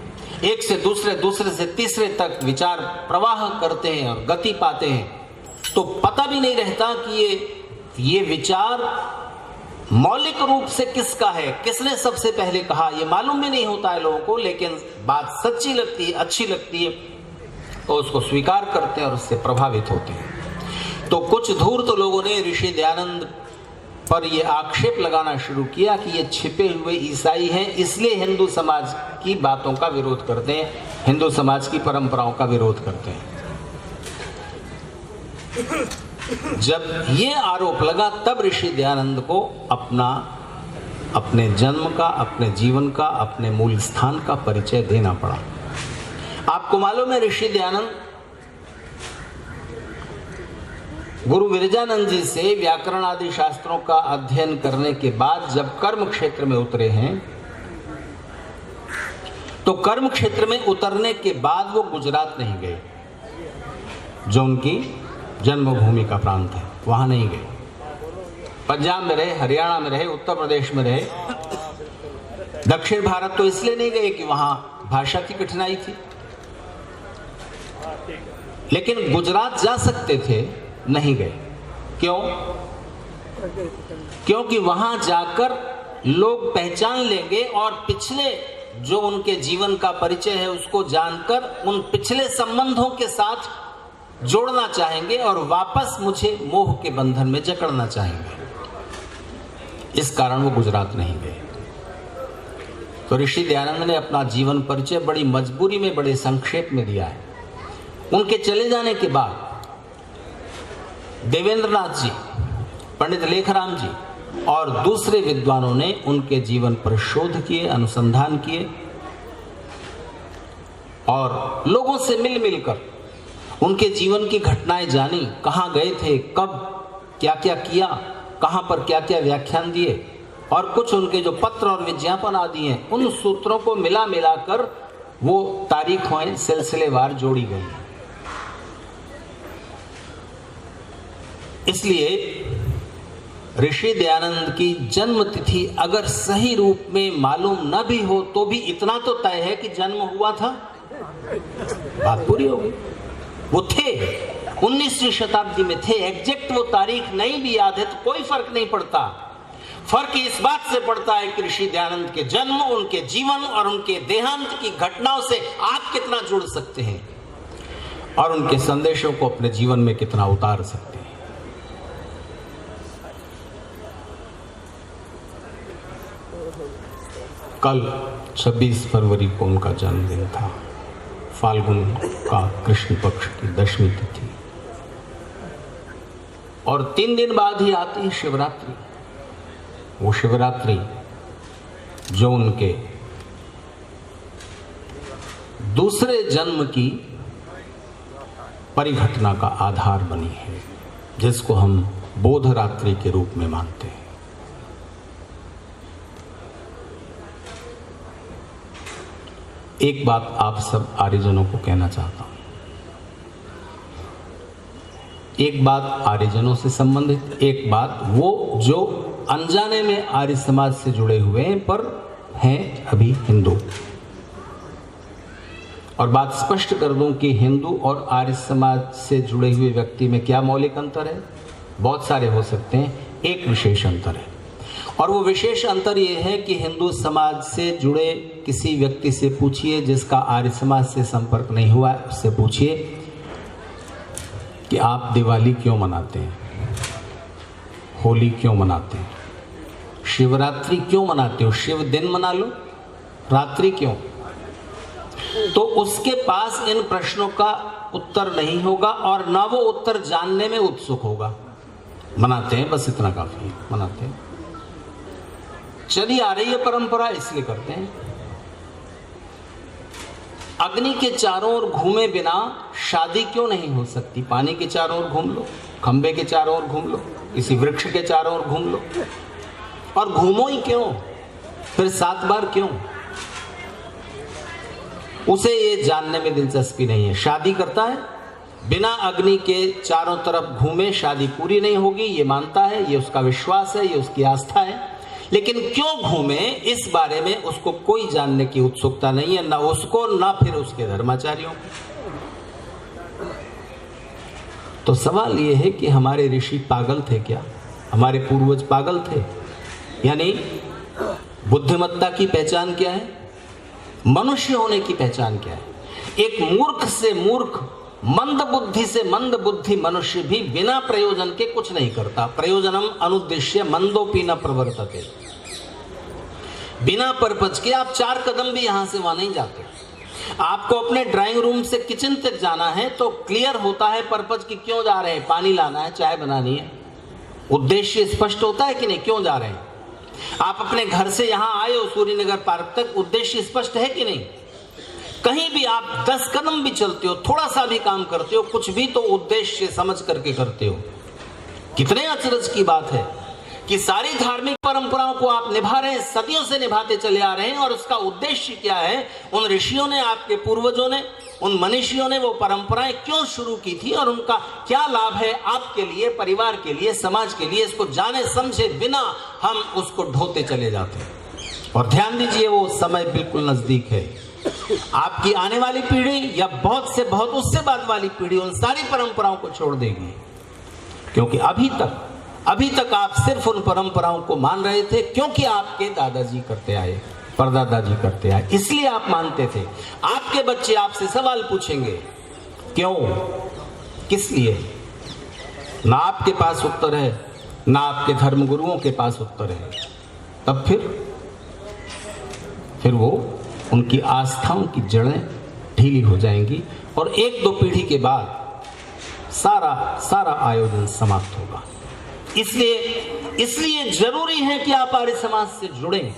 एक से दूसरे, दूसरे से तीसरे तक विचार प्रवाह करते हैं और गति पाते हैं, तो पता भी नहीं रहता कि ये विचार मौलिक रूप से किसका है, किसने सबसे पहले कहा, ये मालूम भी नहीं होता है लोगों को। लेकिन बात सच्ची लगती है, अच्छी लगती है, तो उसको स्वीकार करते हैं और उससे प्रभावित होते हैं। तो कुछ धूर्त लोगों ने ऋषि दयानंद पर यह आक्षेप लगाना शुरू किया कि ये छिपे हुए ईसाई हैं, इसलिए हिंदू समाज की बातों का विरोध करते हैं, हिंदू समाज की परंपराओं का विरोध करते हैं। जब ये आरोप लगा, तब ऋषि दयानंद को अपने जन्म का, अपने जीवन का, अपने मूल स्थान का परिचय देना पड़ा। आपको मालूम है ऋषि दयानंद गुरु विरजानंद जी से व्याकरण आदि शास्त्रों का अध्ययन करने के बाद जब कर्म क्षेत्र में उतरे हैं, तो कर्म क्षेत्र में उतरने के बाद वो गुजरात नहीं गए, जो उनकी जन्मभूमि का प्रांत है, वहां नहीं गए। पंजाब में रहे, हरियाणा में रहे, उत्तर प्रदेश में रहे। दक्षिण भारत तो इसलिए नहीं गए कि वहां भाषा की कठिनाई थी, लेकिन गुजरात जा सकते थे, नहीं गए। क्यों? क्योंकि वहां जाकर लोग पहचान लेंगे और पिछले जो उनके जीवन का परिचय है उसको जानकर उन पिछले संबंधों के साथ जोड़ना चाहेंगे और वापस मुझे मोह के बंधन में जकड़ना चाहेंगे। इस कारण वो गुजरात नहीं गए। तो ऋषि दयानंद ने अपना जीवन परिचय बड़ी मजबूरी में, बड़े संक्षेप में दिया है। उनके चले जाने के बाद देवेंद्रनाथ जी, पंडित लेखराम जी और दूसरे विद्वानों ने उनके जीवन पर शोध किए, अनुसंधान किए और लोगों से मिल मिलकर उनके जीवन की घटनाएं जानी, कहाँ गए थे, कब क्या क्या किया, कहाँ पर क्या क्या व्याख्यान दिए, और कुछ उनके जो पत्र और विज्ञापन आदि हैं, उन सूत्रों को मिला मिलाकर वो तारीखें सिलसिलेवार जोड़ी गई। इसलिए ऋषि दयानंद की जन्म तिथि अगर सही रूप में मालूम न भी हो तो भी इतना तो तय है कि जन्म हुआ था, बात पूरी हो गई। वो थे, 19वीं शताब्दी में थे। एग्जैक्ट वो तारीख नहीं भी याद है तो कोई फर्क नहीं पड़ता। फर्क इस बात से पड़ता है कि ऋषि दयानंद के जन्म, उनके जीवन और उनके देहांत की घटनाओं से आप कितना जुड़ सकते हैं और उनके संदेशों को अपने जीवन में कितना उतार सकते हैं। कल 26 फरवरी को उनका जन्मदिन था, फाल्गुन का कृष्ण पक्ष की 10वीं तिथि, और 3 दिन बाद ही आती है शिवरात्रि। वो शिवरात्रि जो उनके दूसरे जन्म की परिघटना का आधार बनी है, जिसको हम बोधरात्रि के रूप में मानते हैं। एक बात आप सब आर्यजनों को कहना चाहता हूं, एक बात आर्यजनों से संबंधित, एक बात वो जो अनजाने में आर्य समाज से जुड़े हुए हैं पर हैं अभी हिंदू। और बात स्पष्ट कर दूं कि हिंदू और आर्य समाज से जुड़े हुए व्यक्ति में क्या मौलिक अंतर है? बहुत सारे हो सकते हैं, एक विशेष अंतर है, और वो विशेष अंतर ये है कि हिंदू समाज से जुड़े किसी व्यक्ति से पूछिए जिसका आर्य समाज से संपर्क नहीं हुआ है, उससे पूछिए कि आप दिवाली क्यों मनाते हैं, होली क्यों मनाते हैं, शिवरात्रि क्यों मनाते हो, शिव दिन मना लो, रात्रि क्यों? तो उसके पास इन प्रश्नों का उत्तर नहीं होगा और ना वो उत्तर जानने में उत्सुक होगा। मनाते हैं, बस इतना काफी है, मनाते हैं, चली आ रही है परंपरा, इसलिए करते हैं। अग्नि के चारों ओर घूमे बिना शादी क्यों नहीं हो सकती? पानी के चारों ओर घूम लो, खंबे के चारों ओर घूम लो, किसी वृक्ष के चारों ओर घूम लो, और घूमो ही क्यों, फिर 7 बार क्यों? उसे ये जानने में दिलचस्पी नहीं है। शादी करता है, बिना अग्नि के चारों तरफ घूमे शादी पूरी नहीं होगी, ये मानता है, ये उसका विश्वास है, ये उसकी आस्था है, लेकिन क्यों घूमे इस बारे में उसको कोई जानने की उत्सुकता नहीं है, ना उसको ना फिर उसके धर्माचार्यों। तो सवाल ये है कि हमारे ऋषि पागल थे क्या? हमारे पूर्वज पागल थे? यानी बुद्धिमत्ता की पहचान क्या है? मनुष्य होने की पहचान क्या है? एक मूर्ख से मूर्ख, मंद बुद्धि से मंद बुद्धि मनुष्य भी बिना प्रयोजन के कुछ नहीं करता। प्रयोजनम अनुद्देश्य मंदोपि न प्रवर्तते। बिना पर्पज के आप 4 कदम भी यहां से वहां नहीं जाते। आपको अपने ड्राइंग रूम से किचन तक जाना है तो क्लियर होता है पर्पज की, क्यों जा रहे हैं? पानी लाना है, चाय बनानी है, उद्देश्य स्पष्ट होता है कि नहीं, क्यों जा रहे हैं? आप अपने घर से यहां आए हो सूर्यनगर पार्क तक, उद्देश्य स्पष्ट है कि नहीं? कहीं भी आप 10 कदम भी चलते हो, थोड़ा सा भी काम करते हो, कुछ भी तो उद्देश्य समझ करके करते हो। कितने अचरज की बात है कि सारी धार्मिक परंपराओं को आप निभा रहे हैं, सदियों से निभाते चले आ रहे हैं, और उसका उद्देश्य क्या है? उन ऋषियों ने, आपके पूर्वजों ने, उन मनीषियों ने वो परंपराएं क्यों शुरू की थी और उनका क्या लाभ है आपके लिए, परिवार के लिए, समाज के लिए, इसको जाने समझे बिना हम उसको ढोते चले जाते हैं। और ध्यान दीजिए, वो समय बिल्कुल नजदीक है। आपकी आने वाली पीढ़ी या बहुत से बहुत उससे बाद वाली पीढ़ी उन सारी परंपराओं को छोड़ देगी, क्योंकि अभी तक आप सिर्फ उन परंपराओं को मान रहे थे क्योंकि आपके दादाजी करते आए, परदादाजी करते आए, इसलिए आप मानते थे। आपके बच्चे आपसे सवाल पूछेंगे, क्यों, किस लिए? ना आपके पास उत्तर है, ना आपके धर्मगुरुओं के पास उत्तर है। तब फिर वो उनकी आस्थाओं की जड़ें ढीली हो जाएंगी और 1-2 पीढ़ी के बाद सारा आयोजन समाप्त होगा। इसलिए जरूरी है कि आप आर्य समाज से जुड़ें।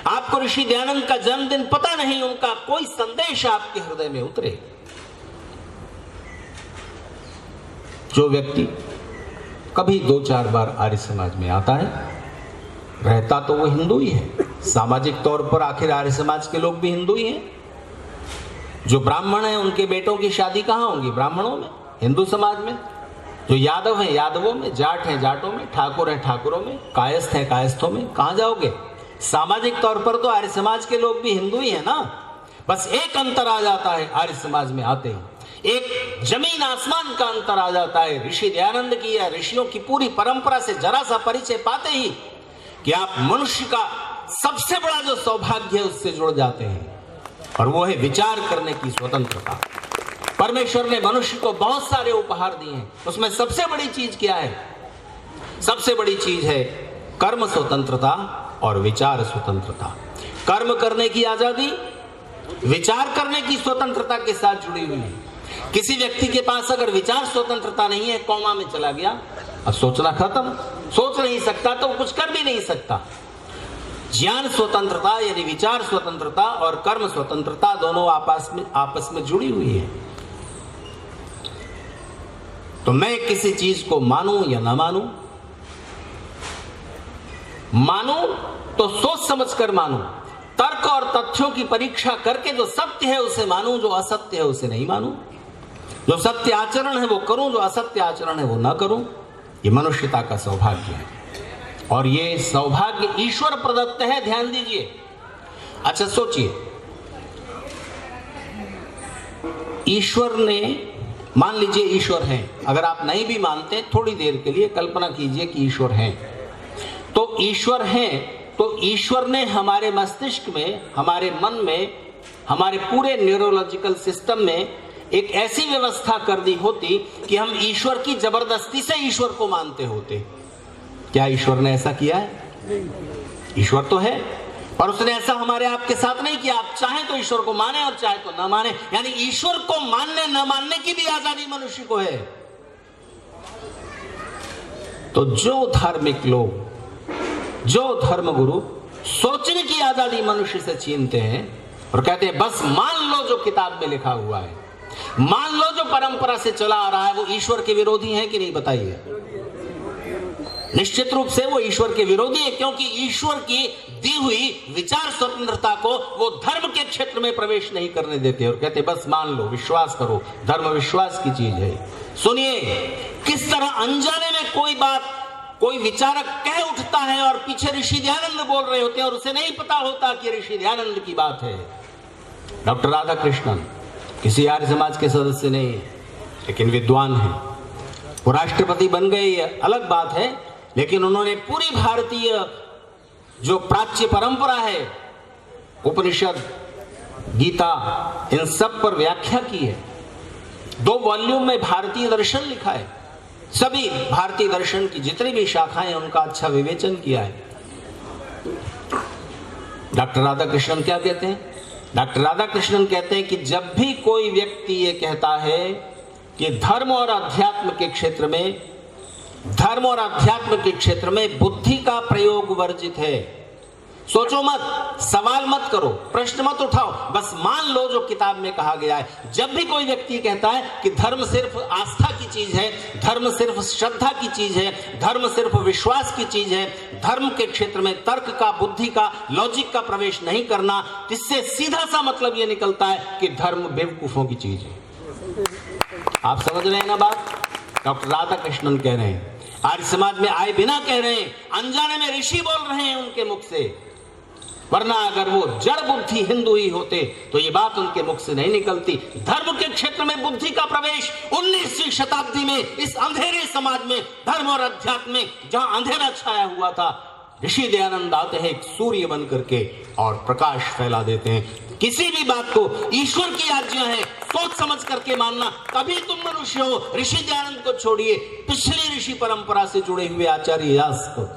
आपको ऋषि दयानंद का जन्मदिन पता नहीं, उनका कोई संदेश आपके हृदय में उतरे। जो व्यक्ति कभी 2-4 बार आर्य समाज में आता है, रहता तो वो हिंदू ही है, सामाजिक तौर पर आखिर आर्य समाज के लोग भी हिंदू ही हैं। जो ब्राह्मण हैं उनके बेटों की शादी कहां होगी? ब्राह्मणों में, हिंदू समाज में। जो यादव हैं यादवों में, जाट हैं जाटों में, ठाकुर हैं ठाकुरों में, कायस्थ हैं कायस्थों में। कहां जाओगे? सामाजिक तौर पर तो आर्य समाज के लोग भी हिंदू ही है ना। बस एक अंतर आ जाता है आर्य समाज में आते ही, एक जमीन आसमान का अंतर आ जाता है। ऋषि दयानंद की या ऋषियों की पूरी परंपरा से जरा सा परिचय पाते ही कि आप मनुष्य का सबसे बड़ा जो सौभाग्य है उससे जुड़ जाते हैं, और वो है विचार करने की स्वतंत्रता। परमेश्वर ने मनुष्य को बहुत सारे उपहार दिए हैं, उसमें सबसे बड़ी चीज क्या है? सबसे बड़ी चीज है कर्म स्वतंत्रता और विचार स्वतंत्रता। कर्म करने की आजादी विचार करने की स्वतंत्रता के साथ जुड़ी हुई है। किसी व्यक्ति के पास अगर विचार स्वतंत्रता नहीं है, कौमा में चला गया, अब सोचना खत्म, सोच नहीं सकता तो कुछ कर भी नहीं सकता। ज्ञान स्वतंत्रता यानी विचार स्वतंत्रता और कर्म स्वतंत्रता दोनों आपस में जुड़ी हुई है। तो मैं किसी चीज को मानूं या ना मानूं तो सोच समझकर मानूं, तर्क और तथ्यों की परीक्षा करके जो सत्य है उसे मानूं, जो असत्य है उसे नहीं मानूं, जो सत्य आचरण है वो करूं, जो असत्य आचरण है वो ना करूं। ये मनुष्यता का सौभाग्य है, और ये सौभाग्य ईश्वर प्रदत्त है। ध्यान दीजिए। अच्छा सोचिए, ईश्वर ने, मान लीजिए ईश्वर है, अगर आप नहीं भी मानते थोड़ी देर के लिए कल्पना कीजिए कि ईश्वर है, तो ईश्वर है तो ईश्वर ने हमारे मस्तिष्क में, हमारे मन में, हमारे पूरे न्यूरोलॉजिकल सिस्टम में एक ऐसी व्यवस्था कर दी होती कि हम ईश्वर की जबरदस्ती से ईश्वर को मानते होते। क्या ईश्वर ने ऐसा किया है? ईश्वर तो है, पर उसने ऐसा हमारे आपके साथ नहीं किया। आप चाहें तो ईश्वर को माने और चाहे तो ना माने, यानी ईश्वर को मानने न मानने की भी आजादी मनुष्य को है। तो जो धार्मिक लोग, जो धर्मगुरु सोचने की आजादी मनुष्य से छीनते हैं और कहते हैं बस मान लो जो किताब में लिखा हुआ है, मान लो जो परंपरा से चला आ रहा है, वो ईश्वर के विरोधी है कि नहीं? बताइए। निश्चित रूप से वो ईश्वर के विरोधी है, क्योंकि ईश्वर की दी हुई विचार स्वतंत्रता को वो धर्म के क्षेत्र में प्रवेश नहीं करने देते और कहते बस मान लो, विश्वास करो। धर्म विश्वास की चीज है। सुनिए किस तरह अनजाने में कोई बात कोई विचारक कह उठता है और पीछे ऋषि दयानंद बोल रहे होते हैं और उसे नहीं पता होता कि ऋषि दयानंद की बात है। डॉक्टर राधा कृष्णन किसी आर्य समाज के सदस्य नहीं है, लेकिन विद्वान हैं। वो राष्ट्रपति बन गए, ये अलग बात है, लेकिन उन्होंने पूरी भारतीय जो प्राच्य परंपरा है, उपनिषद, गीता, इन सब पर व्याख्या की है। 2 वॉल्यूम में भारतीय दर्शन लिखा है। सभी भारतीय दर्शन की जितनी भी शाखाएं, उनका अच्छा विवेचन किया है। डॉक्टर राधा कृष्णन क्या कहते हैं? डॉक्टर राधा कृष्णन कहते हैं कि जब भी कोई व्यक्ति ये कहता है कि धर्म और अध्यात्म के क्षेत्र में बुद्धि का प्रयोग वर्जित है, सोचो मत, सवाल मत करो, प्रश्न मत उठाओ, बस मान लो जो किताब में कहा गया है। जब भी कोई व्यक्ति कहता है कि धर्म सिर्फ आस्था की चीज है, धर्म सिर्फ श्रद्धा की चीज है, धर्म सिर्फ विश्वास की चीज है, धर्म के क्षेत्र में तर्क का, बुद्धि का, लॉजिक का प्रवेश नहीं करना, इससे सीधा सा मतलब यह निकलता है कि धर्म बेवकूफों की चीज है। आप समझ रहे हैं ना बात? डॉक्टर राधा कृष्णन कह रहे हैं, आर्य समाज में आए बिना कह रहे हैं, अनजाने में ऋषि बोल रहे हैं उनके मुख से, वरना अगर वो जड़ बुद्धि हिंदू ही होते तो ये बात उनके मुख से नहीं निकलती। धर्म के क्षेत्र में बुद्धि का प्रवेश 19वीं शताब्दी में इस अंधेरे समाज में, धर्म और अध्यात्म में जहां अंधेरा छाया हुआ था, ऋषि दयानंद आते हैं एक सूर्य बन करके और प्रकाश फैला देते हैं। किसी भी बात को ईश्वर की आज्ञा है, सोच समझ करके मानना। कभी तुम मनुष्य हो, ऋषि दयानंद को छोड़िए, पिछली ऋषि परंपरा से जुड़े हुए आचार्य व्यास को,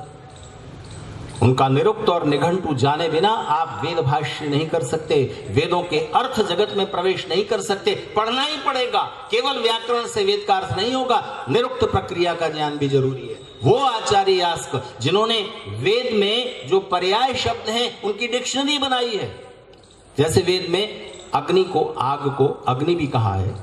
उनका निरुक्त और निघंटु जाने बिना आप वेद भाष्य नहीं कर सकते, वेदों के अर्थ जगत में प्रवेश नहीं कर सकते। पढ़ना ही पड़ेगा, केवल व्याकरण से वेद का अर्थ नहीं होगा, निरुक्त प्रक्रिया का ज्ञान भी जरूरी है। वो आचार्य यास्क जिन्होंने वेद में जो पर्याय शब्द हैं उनकी डिक्शनरी बनाई है। जैसे वेद में अग्नि को, आग को अग्नि भी कहा है,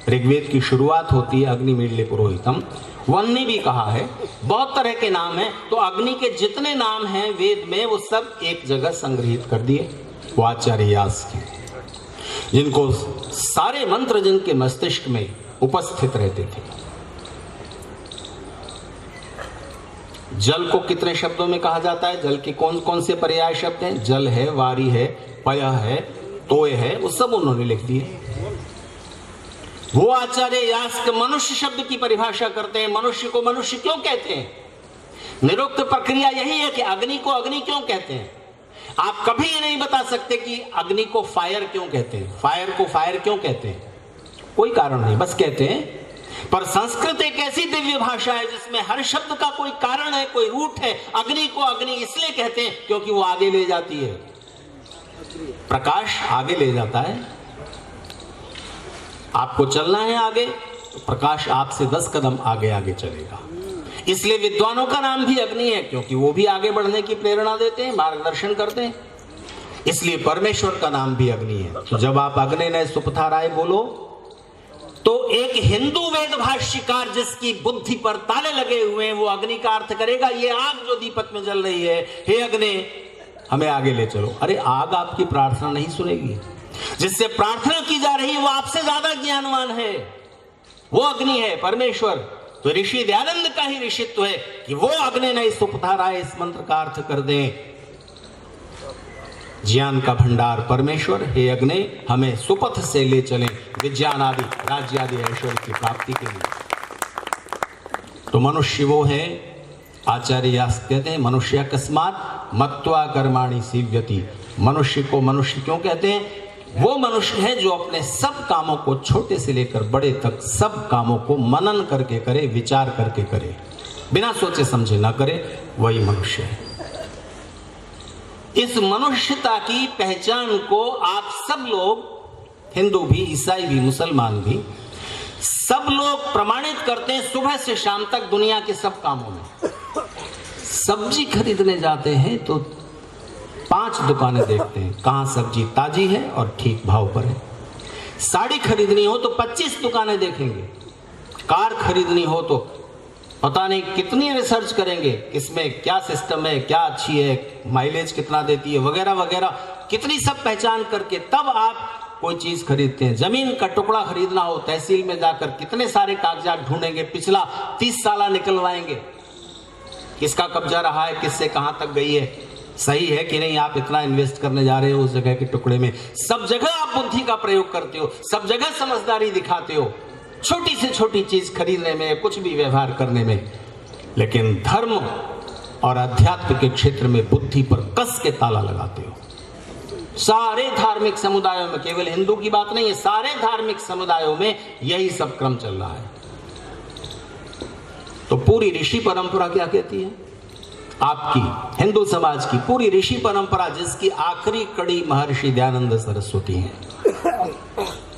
ऋग्वेद की शुरुआत होती है अग्निमीड्य पुरोहितम, वन्नी भी कहा है, बहुत तरह के नाम हैं। तो अग्नि के जितने नाम हैं वेद में वो सब एक जगह संग्रहित कर दिए वो आचार्य व्यास के, जिनको सारे मंत्र जिनके मस्तिष्क में उपस्थित रहते थे। जल को कितने शब्दों में कहा जाता है, जल के कौन कौन से पर्याय शब्द हैं? जल है, वारी है, पय है, तोय है, वो सब उन्होंने लिख दिए। वो आचार्य यास्क मनुष्य शब्द की परिभाषा करते हैं। मनुष्य को मनुष्य क्यों कहते हैं? निरुक्त प्रक्रिया यही है कि अग्नि को अग्नि क्यों कहते हैं। आप कभी ये नहीं बता सकते कि अग्नि को फायर क्यों कहते हैं, फायर को फायर क्यों कहते हैं, कोई कारण नहीं, बस कहते हैं। पर संस्कृत एक ऐसी दिव्य भाषा है जिसमें हर शब्द का कोई कारण है, कोई रूट है। अग्नि को अग्नि इसलिए कहते हैं क्योंकि वो आगे ले जाती है, प्रकाश आगे ले जाता है। आपको चलना है आगे, तो प्रकाश आपसे 10 कदम आगे आगे चलेगा। इसलिए विद्वानों का नाम भी अग्नि है, क्योंकि वो भी आगे बढ़ने की प्रेरणा देते हैं, मार्गदर्शन करते हैं। इसलिए परमेश्वर का नाम भी अग्नि है। तो जब आप अग्नि ने सुपथा राय बोलो तो एक हिंदू वेद भाष्यकार जिसकी बुद्धि पर ताले लगे हुए हैं वो अग्नि का अर्थ करेगा ये आग जो दीपक में जल रही है, हे अग्नि हमें आगे ले चलो। अरे आग आपकी प्रार्थना नहीं सुनेगी, जिससे प्रार्थना की जा रही वो आपसे ज्यादा ज्ञानवान है, वो अग्नि है परमेश्वर। तो ऋषि दयानंद का ही ऋषित्व है कि वो अग्नि नहीं सुपथा राय इस मंत्र का अर्थ कर दें, ज्ञान का भंडार परमेश्वर, हे अग्नि हमें सुपथ से ले चलें विज्ञान आदि राज्य आदि ऐश्वर्य की प्राप्ति के लिए। तो मनुष्य वो है, आचार्य व्यास कहते हैं मनुष्य अकस्मात मत्वा कर्माणि सीव्यति। मनुष्य को मनुष्य क्यों कहते हैं? वो मनुष्य है जो अपने सब कामों को छोटे से लेकर बड़े तक सब कामों को मनन करके करे, विचार करके करे, बिना सोचे समझे ना करे, वही मनुष्य है। इस मनुष्यता की पहचान को आप सब लोग, हिंदू भी, ईसाई भी, मुसलमान भी, सब लोग प्रमाणित करते हैं सुबह से शाम तक दुनिया के सब कामों में। सब्जी खरीदने जाते हैं तो 5 दुकानें देखते हैं कहां सब्जी ताजी है और ठीक भाव पर है। साड़ी खरीदनी हो तो 25 दुकानें देखेंगे। कार खरीदनी हो तो पता नहीं कितनी रिसर्च करेंगे, इसमें क्या सिस्टम है, क्या अच्छी है, माइलेज कितना देती है, वगैरह वगैरह, कितनी सब पहचान करके तब आप कोई चीज खरीदते हैं। जमीन का टुकड़ा खरीदना हो तहसील में जाकर कितने सारे कागजात ढूंढेंगे, पिछला 30 साल निकलवाएंगे, किसका कब्जा रहा है, किससे कहां तक गई है, सही है कि नहीं, आप इतना इन्वेस्ट करने जा रहे हो उस जगह के टुकड़े में। सब जगह आप बुद्धि का प्रयोग करते हो, सब जगह समझदारी दिखाते हो, छोटी से छोटी चीज खरीदने में, कुछ भी व्यवहार करने में। लेकिन धर्म और अध्यात्म के क्षेत्र में बुद्धि पर कस के ताला लगाते हो। सारे धार्मिक समुदायों में, केवल हिंदू की बात नहीं है, सारे धार्मिक समुदायों में यही सब क्रम चल रहा है। तो पूरी ऋषि परंपरा क्या कहती है? आपकी हिंदू समाज की पूरी ऋषि परंपरा, जिसकी आखिरी कड़ी महर्षि दयानंद सरस्वती हैं,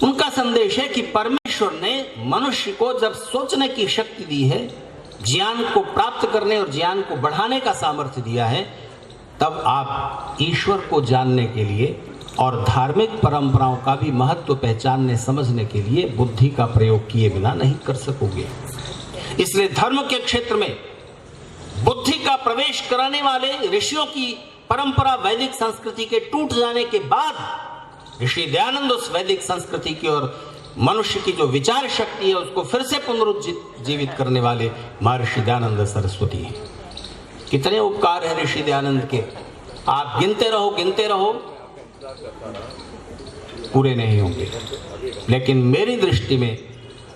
उनका संदेश है कि परमेश्वर ने मनुष्य को जब सोचने की शक्ति दी है, ज्ञान को प्राप्त करने और ज्ञान को बढ़ाने का सामर्थ्य दिया है, तब आप ईश्वर को जानने के लिए और धार्मिक परंपराओं का भी महत्व पहचानने समझने के लिए बुद्धि का प्रयोग किए बिना नहीं कर सकोगे। इसलिए धर्म के क्षेत्र में बुद्धि का प्रवेश कराने वाले ऋषियों की परंपरा वैदिक संस्कृति के टूट जाने के बाद ऋषि दयानंद उस वैदिक संस्कृति की और मनुष्य की जो विचार शक्ति है उसको फिर से पुनरुज्जीवित करने वाले महर्षि दयानंद सरस्वती हैं। कितने उपकार है ऋषि दयानंद के, आप गिनते रहो पूरे नहीं होंगे। लेकिन मेरी दृष्टि में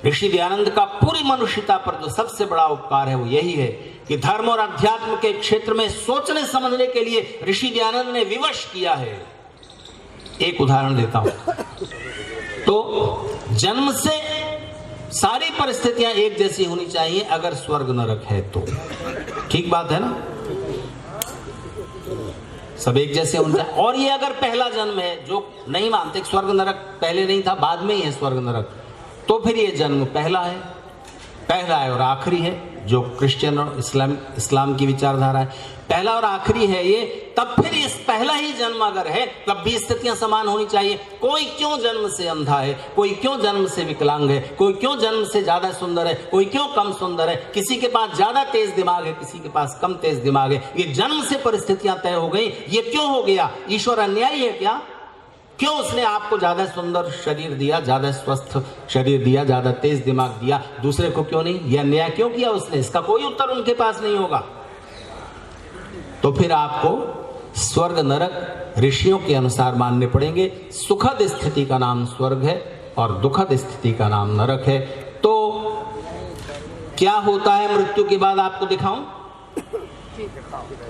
ऋषि दयानंद का पूरी मनुष्यता पर जो सबसे बड़ा उपकार है वो यही है कि धर्म और अध्यात्म के क्षेत्र में सोचने समझने के लिए ऋषि दयानंद ने विवश किया है। एक उदाहरण देता हूं। तो जन्म से सारी परिस्थितियां एक जैसी होनी चाहिए अगर स्वर्ग नरक है तो, ठीक बात है ना, सब एक जैसे होने चाहिए। और ये अगर पहला जन्म है, जो नहीं मानते स्वर्ग नरक पहले नहीं था बाद में ही है स्वर्ग नरक, तो फिर ये जन्म पहला है और आखिरी है, जो क्रिश्चियन और इस्लाम की विचारधारा है, पहला और आखिरी है ये। तब फिर इस पहला ही जन्म अगर है तब भी स्थितियां समान होनी चाहिए। कोई क्यों जन्म से अंधा है, कोई क्यों जन्म से विकलांग है, कोई क्यों जन्म से ज्यादा सुंदर है, कोई क्यों कम सुंदर है, किसी के पास ज्यादा तेज दिमाग है, किसी के पास कम तेज दिमाग है। ये जन्म से परिस्थितियां तय हो गई। ये क्यों हो गया? ईश्वर अन्यायी है क्या? क्यों उसने आपको ज्यादा सुंदर शरीर दिया, ज्यादा स्वस्थ शरीर दिया, ज्यादा तेज दिमाग दिया, दूसरे को क्यों नहीं? यह अन्याय क्यों किया उसने? इसका कोई उत्तर उनके पास नहीं होगा। तो फिर आपको स्वर्ग नरक ऋषियों के अनुसार मानने पड़ेंगे। सुखद स्थिति का नाम स्वर्ग है और दुखद स्थिति का नाम नरक है। तो क्या होता है मृत्यु के बाद आपको दिखाऊं,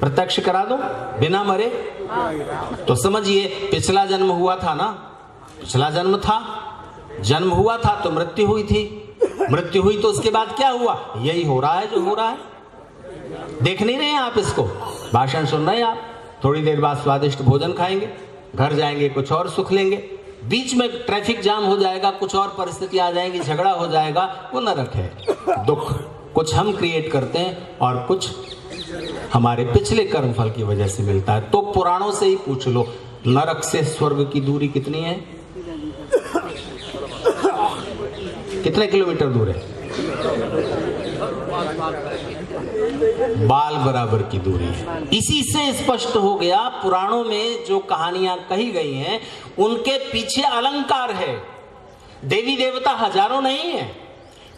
प्रत्यक्ष करा दो बिना मरे? तो समझिए पिछला जन्म हुआ था ना, पिछला जन्म था, जन्म हुआ था तो मृत्यु हुई थी, मृत्यु हुई तो उसके बाद क्या हुआ? यही हो रहा है जो हो रहा है। देख नहीं रहे हैं आप इसको? भाषण सुन रहे हैं आप, थोड़ी देर बाद स्वादिष्ट भोजन खाएंगे, घर जाएंगे कुछ और सुख लेंगे, बीच में ट्रैफिक जाम हो जाएगा, कुछ और परिस्थिति आ जाएगी, झगड़ा हो जाएगा, वो नरक है। दुख कुछ हम क्रिएट करते हैं और कुछ हमारे पिछले कर्मफल की वजह से मिलता है। तो पुराणों से ही पूछ लो, नरक से स्वर्ग की दूरी कितनी है? कितने किलोमीटर दूर है? बाल बराबर की दूरी है। इसी से स्पष्ट हो गया पुराणों में जो कहानियां कही गई हैं उनके पीछे अलंकार है। देवी देवता हजारों नहीं है,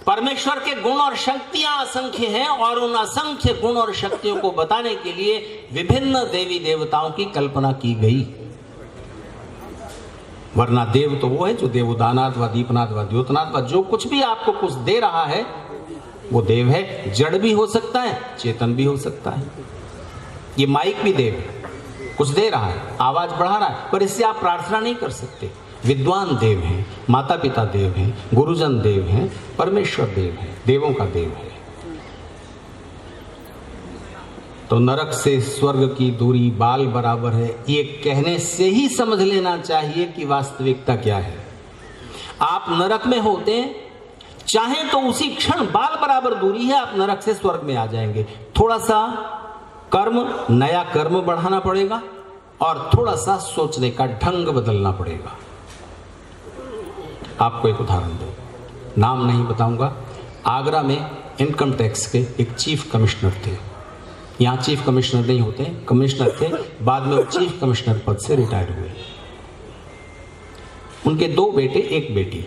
परमेश्वर के गुण और शक्तियां असंख्य हैं और उन असंख्य गुण और शक्तियों को बताने के लिए विभिन्न देवी देवताओं की कल्पना की गई। वरना देव तो वो है जो देवोदानाद व दीपनाद व द्योतनाद व जो कुछ भी आपको कुछ दे रहा है वो देव है। जड़ भी हो सकता है, चेतन भी हो सकता है। ये माइक भी देव है, कुछ दे रहा है, आवाज बढ़ा रहा है, पर इससे आप प्रार्थना नहीं कर सकते। विद्वान देव हैं, माता पिता देव हैं, गुरुजन देव हैं, परमेश्वर देव है, देवों का देव है। तो नरक से स्वर्ग की दूरी बाल बराबर है, ये कहने से ही समझ लेना चाहिए कि वास्तविकता क्या है। आप नरक में होते हैं, चाहे तो उसी क्षण बाल बराबर दूरी है, आप नरक से स्वर्ग में आ जाएंगे। थोड़ा सा कर्म, नया कर्म बढ़ाना पड़ेगा और थोड़ा सा सोचने का ढंग बदलना पड़ेगा। आपको एक उदाहरण दो, नाम नहीं बताऊंगा। आगरा में इनकम टैक्स के एक चीफ कमिश्नर थे। यहाँ चीफ कमिश्नर नहीं होते, कमिश्नर थे, बाद में वो चीफ कमिश्नर पद से रिटायर हुए। उनके 2 बेटे, 1 बेटी।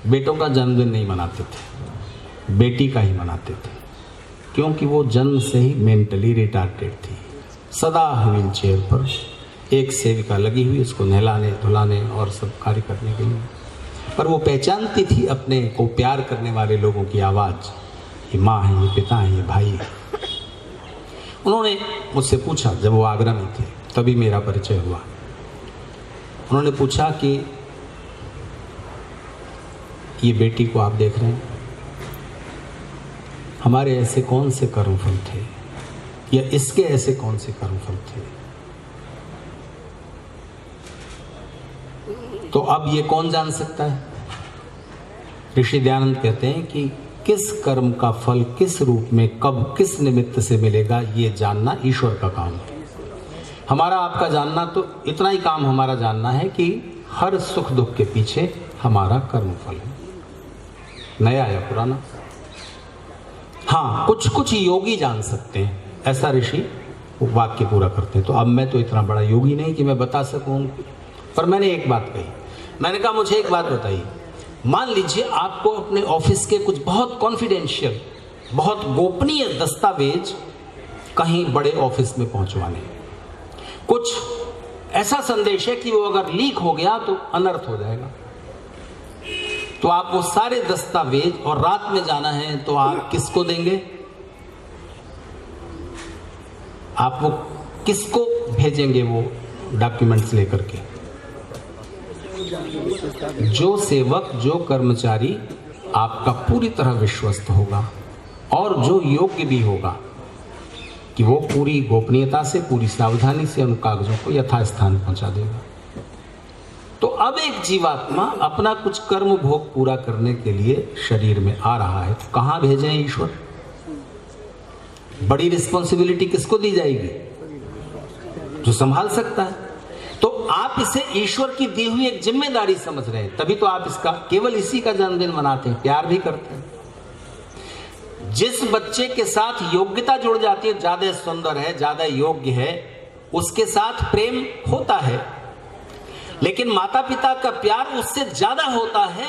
बेटों का जन्मदिन नहीं मनाते थे, बेटी का ही मनाते थे, क्योंकि वो जन्म से ही मेंटली रिटार्डेड थी। सदा व्हील चेयर पर एक सेविका लगी हुई उसको नहलाने धुलाने और सब कार्य करने के लिए, पर वो पहचानती थी अपने को प्यार करने वाले लोगों की आवाज़। ये माँ है, ये पिता है, ये भाई है। उन्होंने मुझसे पूछा, जब वो आगरा में थे तभी मेरा परिचय हुआ। उन्होंने पूछा कि ये बेटी को आप देख रहे हैं, हमारे ऐसे कौन से कर्मफल थे या इसके ऐसे कौन से कर्मफल थे? तो अब ये कौन जान सकता है? ऋषि दयानंद कहते हैं कि किस कर्म का फल किस रूप में कब किस निमित्त से मिलेगा, ये जानना ईश्वर का काम है। हमारा आपका जानना तो इतना ही काम हमारा जानना है कि हर सुख दुख के पीछे हमारा कर्म फल है, नया या पुराना। हाँ, कुछ कुछ योगी जान सकते हैं, ऐसा ऋषि वाक्य पूरा करते हैं। तो अब मैं तो इतना बड़ा योगी नहीं कि मैं बता सकूं, पर मैंने एक बात कही। मैंने कहा मुझे एक बात बताइए, मान लीजिए आपको अपने ऑफिस के कुछ बहुत कॉन्फिडेंशियल, बहुत गोपनीय दस्तावेज कहीं बड़े ऑफिस में पहुंचवाने, कुछ ऐसा संदेश है कि वो अगर लीक हो गया तो अनर्थ हो जाएगा। तो आप वो सारे दस्तावेज, और रात में जाना है, तो आप किसको देंगे? आप वो किसको भेजेंगे वो डॉक्यूमेंट्स लेकर के? जो सेवक, जो कर्मचारी आपका पूरी तरह विश्वस्त होगा और जो योग्य भी होगा कि वो पूरी गोपनीयता से, पूरी सावधानी से उन कागजों को यथास्थान पहुंचा देगा। तो अब एक जीवात्मा अपना कुछ कर्म भोग पूरा करने के लिए शरीर में आ रहा है, तो कहां भेजें ईश्वर? बड़ी रिस्पॉन्सिबिलिटी किसको दी जाएगी? जो संभाल सकता है। तो आप इसे ईश्वर की दी हुई एक जिम्मेदारी समझ रहे हैं, तभी तो आप इसका, केवल इसी का जन्मदिन मनाते हैं, प्यार भी करते हैं। जिस बच्चे के साथ योग्यता जुड़ जाती है, ज्यादा सुंदर है, ज्यादा योग्य है, उसके साथ प्रेम होता है, लेकिन माता पिता का प्यार उससे ज्यादा होता है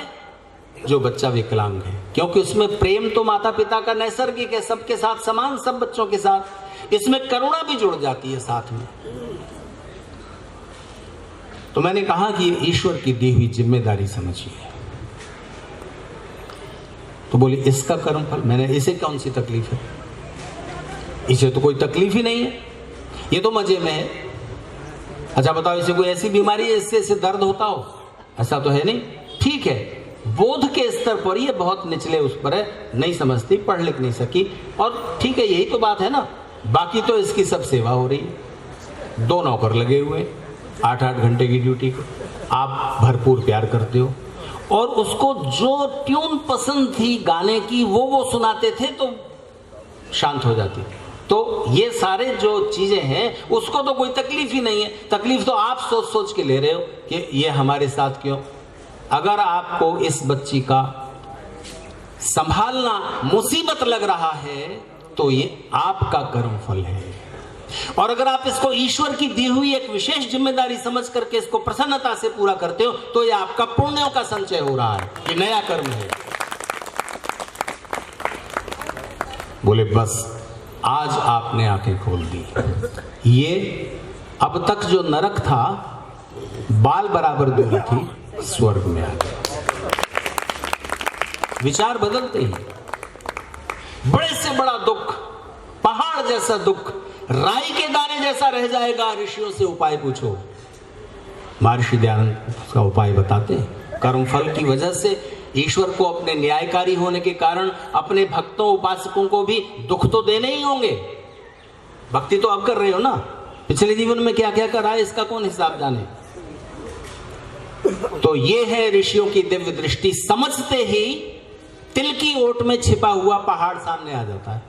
जो बच्चा विकलांग है, क्योंकि उसमें प्रेम तो माता पिता का नैसर्गिक है, सबके साथ समान, सब बच्चों के साथ। इसमें करुणा भी जुड़ जाती है साथ में। तो मैंने कहा कि ये ईश्वर की दी हुई जिम्मेदारी समझिए। तो बोले इसका कर्मफल, मैंने इसे कौन सी तकलीफ है? इसे तो कोई तकलीफ ही नहीं है, ये तो मजे में है। अच्छा बताओ, इसे कोई ऐसी बीमारी है इससे दर्द होता हो? ऐसा तो है नहीं। ठीक है, बोध के स्तर पर ये बहुत निचले उस पर है, नहीं समझती, पढ़ लिख नहीं सकी, और ठीक है, यही तो बात है ना। बाकी तो इसकी सब सेवा हो रही है, 2 नौकर लगे हुए, 8-8 घंटे की ड्यूटी को आप भरपूर प्यार करते हो, और उसको जो ट्यून पसंद थी गाने की वो सुनाते थे तो शांत हो जाती। तो ये सारे जो चीजें हैं उसको तो कोई तकलीफ ही नहीं है। तकलीफ तो आप सोच सोच के ले रहे हो कि ये हमारे साथ क्यों। अगर आपको इस बच्ची का संभालना मुसीबत लग रहा है तो ये आपका कर्मफल है, और अगर आप इसको ईश्वर की दी हुई एक विशेष जिम्मेदारी समझ करके इसको प्रसन्नता से पूरा करते हो तो ये आपका पुण्यों का संचय हो रहा है, ये नया कर्म है। बोले बस आज आपने आंखें खोल दी। ये अब तक जो नरक था, बाल बराबर दूरी थी, स्वर्ग में आ गया। विचार बदलते ही बड़े से बड़ा दुख, पहाड़ जैसा दुख, राई के दाने जैसा रह जाएगा। ऋषियों से उपाय पूछो, महर्षि दयानंद उसका उपाय बताते हैं। कर्मफल की वजह से ईश्वर को अपने न्यायकारी होने के कारण अपने भक्तों उपासकों को भी दुख तो देने ही होंगे। भक्ति तो अब कर रहे हो ना, पिछले जीवन में क्या क्या करा है इसका कौन हिसाब जाने। तो ये है ऋषियों की दिव्य दृष्टि, समझते ही तिल की ओट में छिपा हुआ पहाड़ सामने आ जाता है।